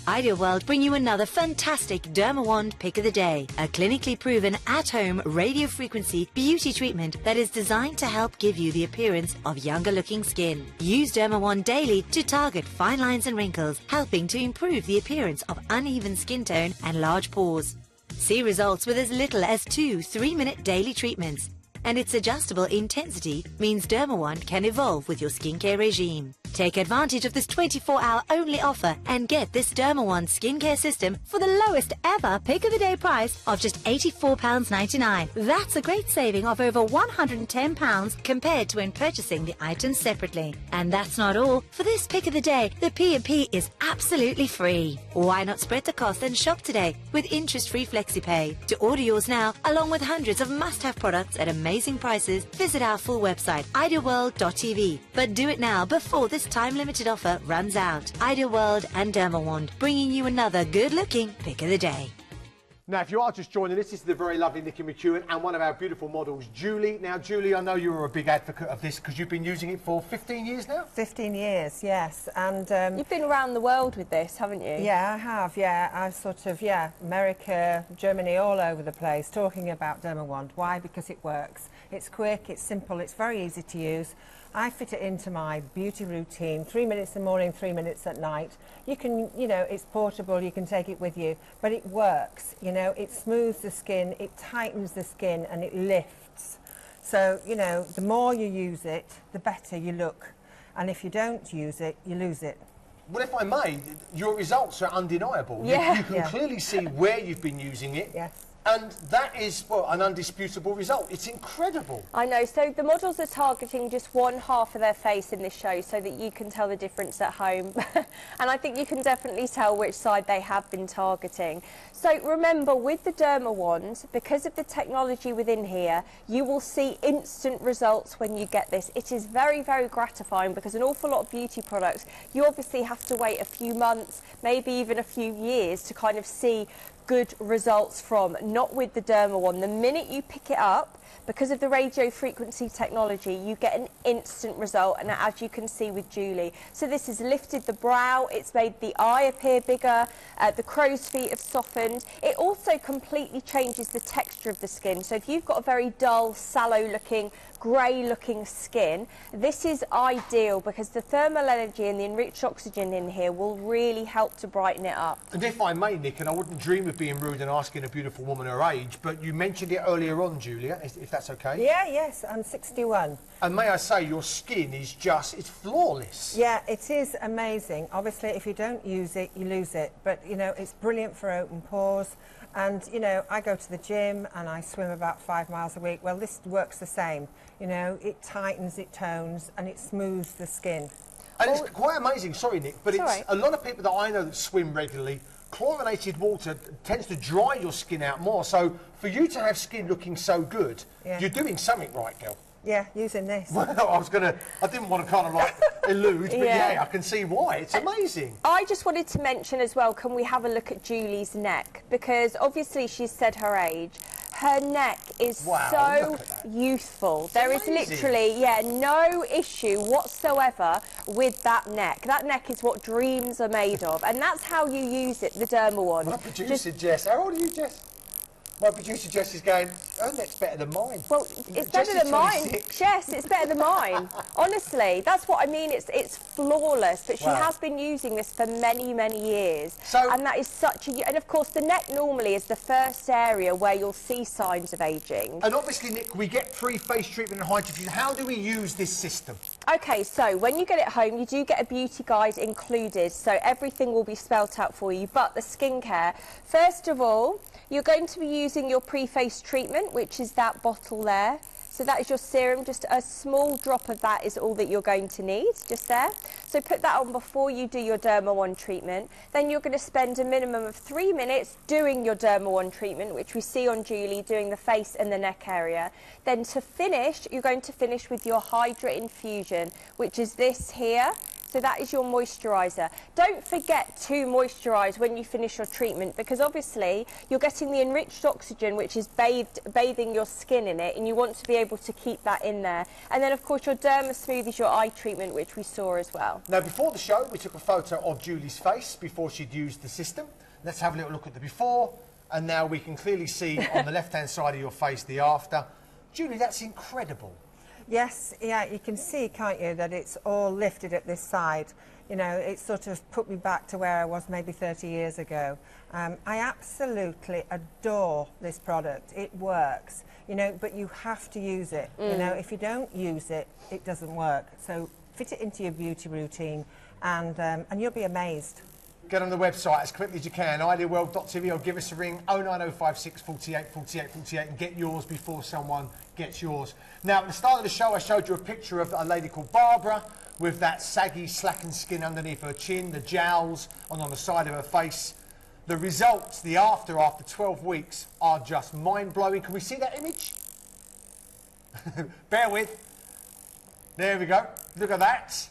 Ideal World bring you another fantastic Derma Wand Pick of the Day, a clinically proven at-home radio frequency beauty treatment that is designed to help give you the appearance of younger looking skin. Use Derma Wand daily to target fine lines and wrinkles, helping to improve the appearance of uneven skin tone and large pores. See results with as little as 2 3-minute daily treatments. And its adjustable intensity means Derma Wand can evolve with your skincare regime. Take advantage of this 24-hour only offer and get this Derma Wand skincare system for the lowest ever pick of the day price of just £84.99. That's a great saving of over £110 compared to when purchasing the items separately. And that's not all. For this pick of the day, the P&P is absolutely free. Why not spread the cost and shop today with interest-free FlexiPay? To order yours now, along with hundreds of must-have products at amazing prices, visit our full website, idealworld.tv. But do it now before this time-limited offer runs out. Ideal World and Derma Wand, bringing you another good-looking pick of the day. Now, if you are just joining us, this is the very lovely Nikki McEwen and one of our beautiful models, Julie. Now, Julie, I know you're a big advocate of this because you've been using it for 15 years now? 15 years, yes. And you've been around the world with this, haven't you? Yeah, I have, yeah. I've sort of, America, Germany, all over the place, talking about Derma Wand. Why? Because it works. It's quick, it's simple, it's very easy to use. I fit it into my beauty routine, 3 minutes in the morning, 3 minutes at night. You can, it's portable, you can take it with you, but it works, it smooths the skin, it tightens the skin and it lifts. So, the more you use it, the better you look. And if you don't use it, you lose it. Well, if I may, your results are undeniable. Yeah. You can clearly see where you've been using it. Yes. And that is, well, an undisputable result. It's incredible. I know. So the models are targeting just one half of their face in this show so that you can tell the difference at home. And I think you can definitely tell which side they have been targeting. So remember, with the Derma Wand, because of the technology within here, you will see instant results when you get this. It is very, very gratifying because an awful lot of beauty products, you obviously have to wait a few months, maybe even a few years to kind of see good results from. Not with the Derma Wand. The minute you pick it up, because of the radio frequency technology, you get an instant result, and as you can see with Julie. So this has lifted the brow, it's made the eye appear bigger, the crow's feet have softened. It also completely changes the texture of the skin. So if you've got a very dull, sallow looking, grey looking skin, this is ideal because the thermal energy and the enriched oxygen in here will really help to brighten it up. And if I may, Nick, and I wouldn't dream of being rude and asking a beautiful woman her age, but you mentioned it earlier on, Julia, if that's okay. Yeah, yes, I'm 61. And may I say, your skin is just, it's flawless. Yeah, it is amazing. Obviously, if you don't use it, you lose it. But, you know, it's brilliant for open pores. And, you know, I go to the gym and I swim about 5 miles a week. Well, this works the same. You know, it tightens, it tones, and it smooths the skin. And it's quite amazing, sorry, Nick, but it's right. a lot of people that I know that swim regularly, chlorinated water tends to dry your skin out more. So for you to have skin looking so good, you're doing something right, girl. Yeah, using this. Well, I didn't want to kind of like elude, but yeah, I can see why. It's amazing. I just wanted to mention as well, can we have a look at Julie's neck? Because obviously she's said her age. Her neck is so youthful. There is literally, no issue whatsoever with that neck. That neck is what dreams are made of. And that's how you use it, the Derma Wand. My producer, Jess. How old are you, Jess? My producer, Jess, is going, oh, that's better than mine. Well, it's better than mine. Jess, it's better than mine. Honestly, that's what I mean. It's flawless. But she has been using this for many, many years. So, and that is such a... And, of course, the neck normally is the first area where you'll see signs of ageing. And obviously, Nick, we get pre-face treatment and hydrofusion. How do we use this system? OK, so when you get it home, you do get a beauty guide included. So everything will be spelt out for you. But the skincare, first of all, you're going to be using your pre-face treatment, which is that bottle there. So that is your serum. Just a small drop of that is all that you're going to need, just there. So put that on before you do your Derma Wand treatment. Then you're going to spend a minimum of 3 minutes doing your Derma Wand treatment, which we see on Julie doing the face and the neck area. Then to finish, you're going to finish with your Hydra Infusion, which is this here. So that is your moisturiser. Don't forget to moisturise when you finish your treatment because obviously you're getting the enriched oxygen which is bathing your skin in it and you want to be able to keep that in there. And then of course your Derma Smooth is your eye treatment which we saw as well. Now before the show we took a photo of Julie's face before she'd used the system. Let's have a little look at the before and now we can clearly see on the left hand side of your face the after. Julie, that's incredible. Yes, yeah, you can see, can't you, that it's all lifted at this side. You know, it sort of put me back to where I was maybe 30 years ago. I absolutely adore this product. It works, you know, but you have to use it. You know, if you don't use it, it doesn't work. So fit it into your beauty routine and you'll be amazed. Get on the website as quickly as you can, idealworld.tv, or give us a ring, 09056 48 48 48, and get yours before someone gets yours. Now, at the start of the show, I showed you a picture of a lady called Barbara with that saggy, slackened skin underneath her chin, the jowls on the side of her face. The results, the after 12 weeks, are just mind-blowing. Can we see that image? Bear with. There we go. Look at that.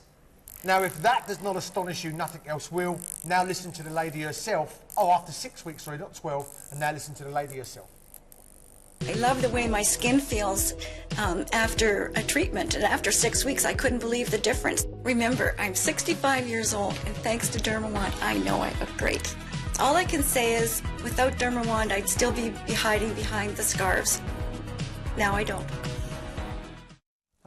Now, if that does not astonish you, nothing else will. Now listen to the lady herself. Oh, after 6 weeks, sorry, not 12. And now listen to the lady herself. I love the way my skin feels after a treatment. And after 6 weeks, I couldn't believe the difference. Remember, I'm 65 years old, and thanks to Derma Wand, I know I look great. All I can say is, without Derma Wand, I'd still be hiding behind the scarves. Now I don't.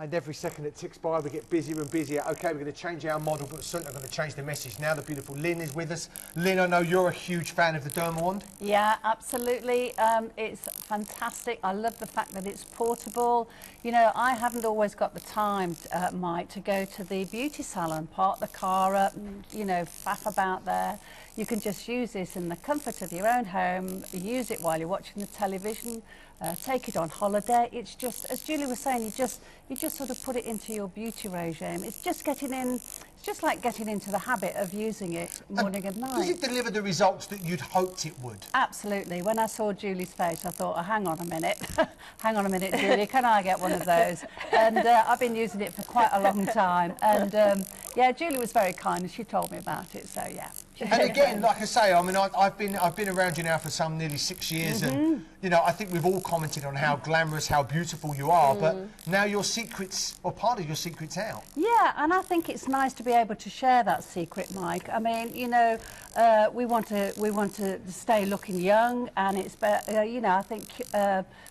And every second that ticks by, we get busier and busier. OK, we're going to change our model, but certainly going to change the message. Now the beautiful Lynn is with us. Lynn, I know you're a huge fan of the Dermawand. Yeah, absolutely. It's fantastic. I love the fact that it's portable. You know, I haven't always got the time, Mike, to go to the beauty salon, park the car up, and, you know, faff about there. You can just use this in the comfort of your own home, use it while you're watching the television, take it on holiday. It's just, as Julie was saying, you just sort of put it into your beauty regime. It's just getting in, it's just like getting into the habit of using it morning and night. Does it deliver the results that you'd hoped it would? Absolutely. When I saw Julie's face, I thought, oh, hang on a minute. Hang on a minute, Julie, can I get one of those? And I've been using it for quite a long time. And yeah, Julie was very kind and she told me about it, so yeah. And again, like I say, I mean, I've been around you now for some nearly 6 years, and you know, I think we've all commented on how glamorous, how beautiful you are, but now your secrets, or part of your secret's out. Yeah, and I think it's nice to be able to share that secret, Mike. I mean, you know, we want to stay looking young, and it's you know, I think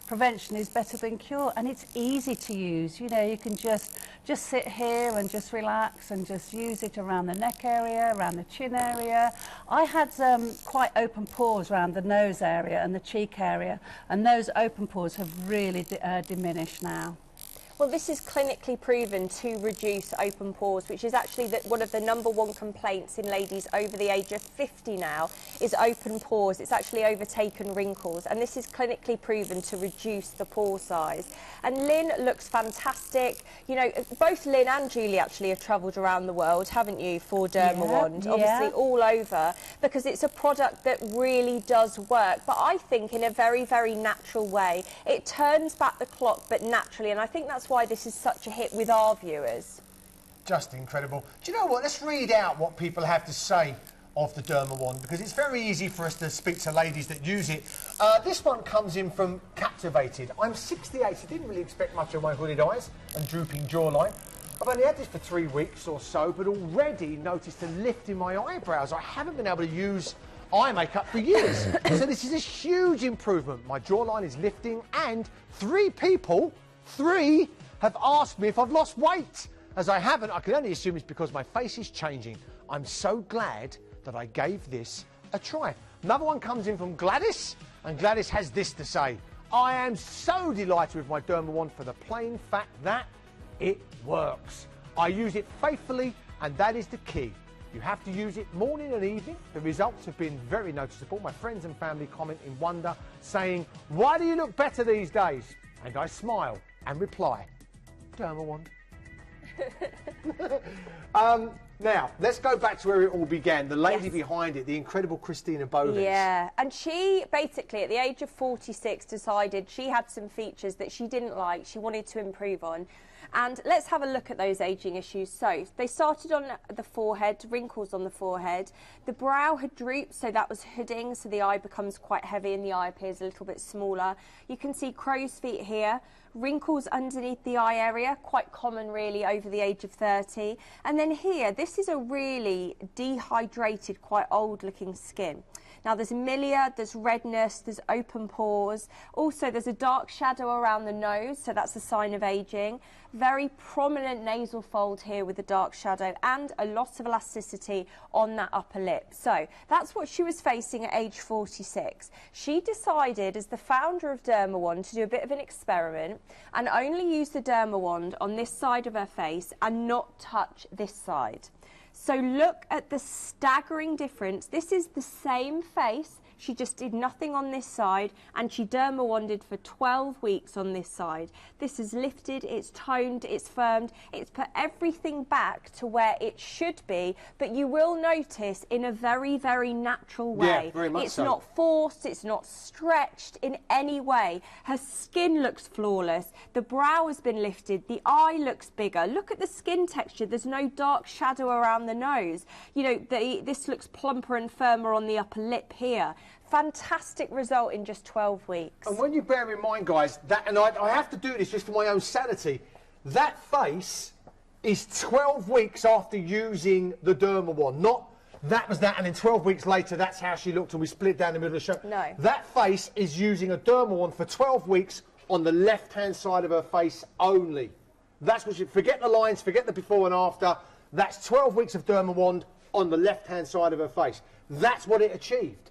prevention is better than cure, and it's easy to use. You know, you can just sit here and just relax and just use it around the neck area, around the chin area. I had quite open pores around the nose area and the cheek area, and those open pores have really diminished now. Well, this is clinically proven to reduce open pores, which is actually one of the #1 complaints in ladies over the age of 50 now, is open pores. It's actually overtaken wrinkles, and this is clinically proven to reduce the pore size. And Lynn looks fantastic. You know, both Lynn and Julie actually have travelled around the world, haven't you, for Dermawand? Yeah, obviously yeah. all over, because it's a product that really does work, but I think in a very, very natural way. It turns back the clock, but naturally, and I think that's why this is such a hit with our viewers. Just incredible. Do you know what? Let's read out what people have to say of the Dermawand, because it's very easy for us to speak to ladies that use it. This one comes in from Captivated. I'm 68, so didn't really expect much of my hooded eyes and drooping jawline. I've only had this for 3 weeks or so, but already noticed a lift in my eyebrows. I haven't been able to use eye makeup for years. So this is a huge improvement. My jawline is lifting, and 3 people, 3, have asked me if I've lost weight. As I haven't, I can only assume it's because my face is changing. I'm so glad that I gave this a try. Another one comes in from Gladys, and Gladys has this to say: I am so delighted with my Dermawand for the plain fact that it works. I use it faithfully, and that is the key. You have to use it morning and evening. The results have been very noticeable. My friends and family comment in wonder, saying, why do you look better these days? And I smile and reply, Dermawand. Now, let's go back to where it all began. The lady behind it, the incredible Christina Bovens. Yeah, and she basically, at the age of 46, decided she had some features that she didn't like, she wanted to improve on. And let's have a look at those ageing issues. So they started on the forehead, wrinkles on the forehead. The brow had drooped, so that was hooding, so the eye becomes quite heavy and the eye appears a little bit smaller. You can see crow's feet here, wrinkles underneath the eye area, quite common really over the age of 30. And then here, this is a really dehydrated, quite old looking skin. Now there's milia, there's redness, there's open pores. Also there's a dark shadow around the nose, so that's a sign of ageing. Very prominent nasal fold here with a dark shadow, and a lot of elasticity on that upper lip. So that's what she was facing at age 46. She decided, as the founder of Dermawand, to do a bit of an experiment and only use the Dermawand on this side of her face and not touch this side. So look at the staggering difference. This is the same face. She just did nothing on this side, and she Dermawanded for 12 weeks on this side. This is lifted, it's toned, it's firmed, it's put everything back to where it should be, but you will notice in a very, very natural way. Yeah, very much it's so. not forced, it's not stretched in any way. Her skin looks flawless, the brow has been lifted, the eye looks bigger. Look at the skin texture, there's no dark shadow around the nose. You know, this looks plumper and firmer on the upper lip here. Fantastic result in just 12 weeks. And when you bear in mind, guys, that, and I have to do this just for my own sanity, that face is 12 weeks after using the Dermawand. Not that was that, and then 12 weeks later, that's how she looked, and we split down the middle of the show. No. That face is using a Dermawand for 12 weeks on the left-hand side of her face only. That's what you forget the lines, forget the before and after. That's 12 weeks of Dermawand on the left-hand side of her face. That's what it achieved.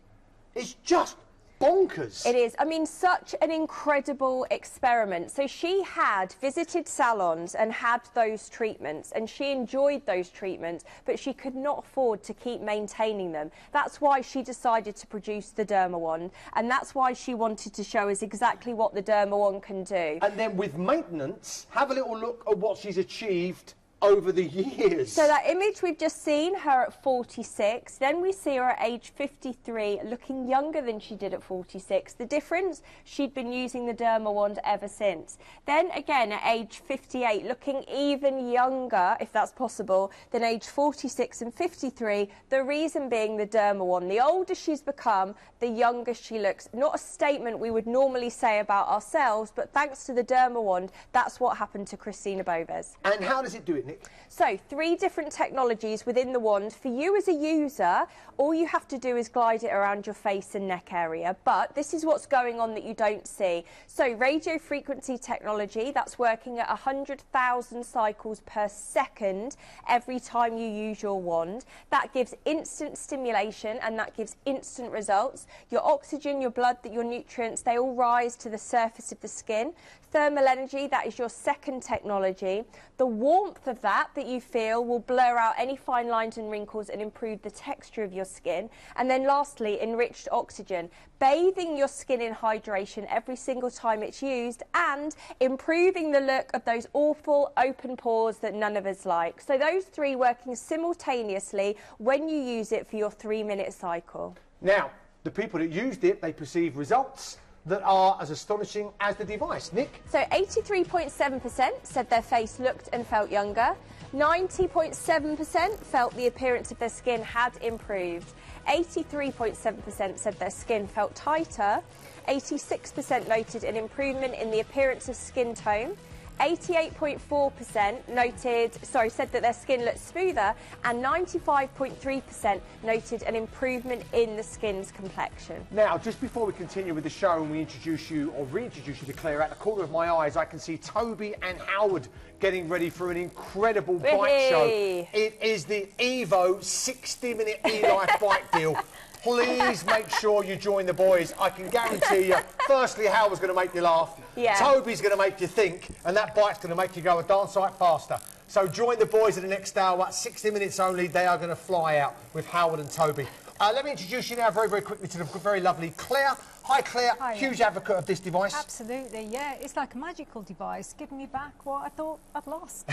It's just bonkers. It is. I mean, such an incredible experiment. So she had visited salons and had those treatments, and she enjoyed those treatments, but she could not afford to keep maintaining them. That's why she decided to produce the Dermawand, and that's why she wanted to show us exactly what the Dermawand can do. And then with maintenance, have a little look at what she's achieved over the years. So that image we've just seen, her at 46, then we see her at age 53, looking younger than she did at 46. The difference, she'd been using the Dermawand ever since. Then again at age 58, looking even younger, if that's possible, than age 46 and 53. The reason being the Dermawand. The older she's become, the younger she looks. Not a statement we would normally say about ourselves, but thanks to the Dermawand, that's what happened to Christina Boves. And how does it do it, Nick? So 3 different technologies within the wand. For you as a user, all you have to do is glide it around your face and neck area. But this is what's going on that you don't see. So radio frequency technology, that's working at 100,000 cycles per second every time you use your wand. That gives instant stimulation and that gives instant results. Your oxygen, your blood, your nutrients, they all rise to the surface of the skin. Thermal energy, that is your second technology. The warmth of that you feel will blur out any fine lines and wrinkles and improve the texture of your skin. And then lastly, enriched oxygen, bathing your skin in hydration every single time it's used and improving the look of those awful open pores that none of us like. So those 3 working simultaneously when you use it for your 3-minute cycle. Now, the people that used it, they perceive results that are as astonishing as the device. Nick? So 83.7% said their face looked and felt younger. 90.7% felt the appearance of their skin had improved. 83.7% said their skin felt tighter. 86% noted an improvement in the appearance of skin tone. 88.4% said that their skin looked smoother, and 95.3% noted an improvement in the skin's complexion. Now, just before we continue with the show and we introduce you or reintroduce you to Claire, at the corner of my eyes I can see Toby and Howard getting ready for an incredible bike show. It is the Evo 60-minute e-life bike deal. Please make sure you join the boys. I can guarantee you, firstly, Howard's going to make you laugh. Yeah. Toby's going to make you think, and that bike's going to make you go a darn sight faster. So join the boys in the next hour. 60 minutes only. They are going to fly out with Howard and Toby. Let me introduce you now very, very quickly to the very lovely Claire. Hi, Claire. Hi. Huge advocate of this device. Absolutely, yeah. It's like a magical device, giving me back what I thought I'd lost.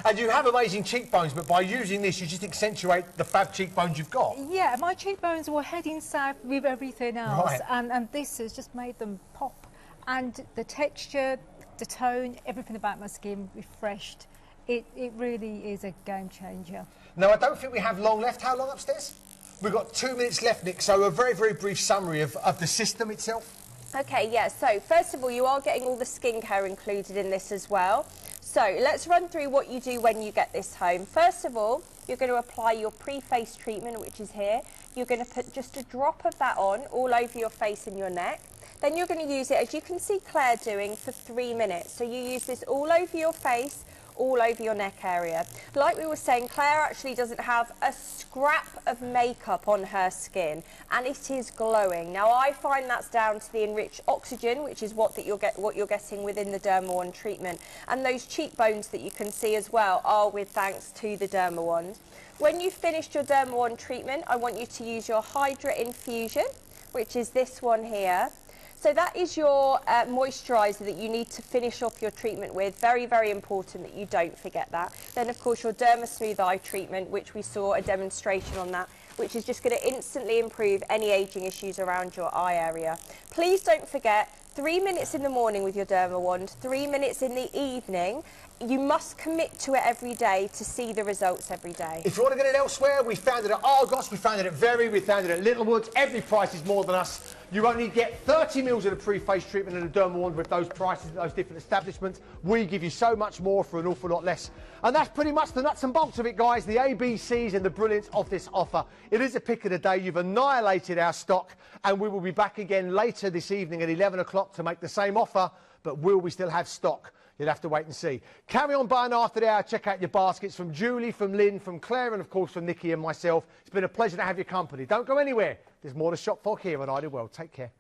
And you have amazing cheekbones, but by using this, you just accentuate the fab cheekbones you've got. Yeah, my cheekbones were heading south with everything else, Right. and this has just made them pop. And the texture, the tone, everything about my skin refreshed. It really is a game changer. Now, I don't think we have long left. How long upstairs? We've got 2 minutes left, Nick, so a very, very brief summary of the system itself. Okay, yeah, so first of all, you are getting all the skincare included in this as well. So let's run through what you do when you get this home. First of all, you're going to apply your pre-face treatment, which is here. You're going to put just a drop of that on all over your face and your neck. Then you're going to use it, as you can see Claire doing, for 3 minutes. So you use this all over your face, all over your neck area. Like we were saying, Claire actually doesn't have a scrap of makeup on her skin, and it is glowing. Now, I find that's down to the enriched oxygen, which is what you're getting within the Dermawand treatment, and those cheekbones that you can see as well are with thanks to the Dermawand. When you've finished your Dermawand treatment, I want you to use your Hydra Infusion, which is this one here. So that is your moisturiser that you need to finish off your treatment with. Very, very important that you don't forget that. Then, of course, your Derma Smooth Eye treatment, which we saw a demonstration on that, which is just going to instantly improve any ageing issues around your eye area. Please don't forget, 3 minutes in the morning with your Dermawand, 3 minutes in the evening. You must commit to it every day to see the results every day. If you want to get it elsewhere, we found it at Argos, we found it at Very, we found it at Littlewoods. Every price is more than us. You only get 30 mils of the pre-face treatment and a Dermawand with those prices at those different establishments. We give you so much more for an awful lot less. And that's pretty much the nuts and bolts of it, guys. The ABCs and the brilliance of this offer. It is a pick of the day. You've annihilated our stock, and we will be back again later this evening at 11 o'clock to make the same offer. But will we still have stock? You'll have to wait and see. Carry on buying after the hour. Check out your baskets from Julie, from Lynn, from Claire, and of course from Nikki and myself. It's been a pleasure to have your company. Don't go anywhere. There's more to shop for here at Ideal World. Take care.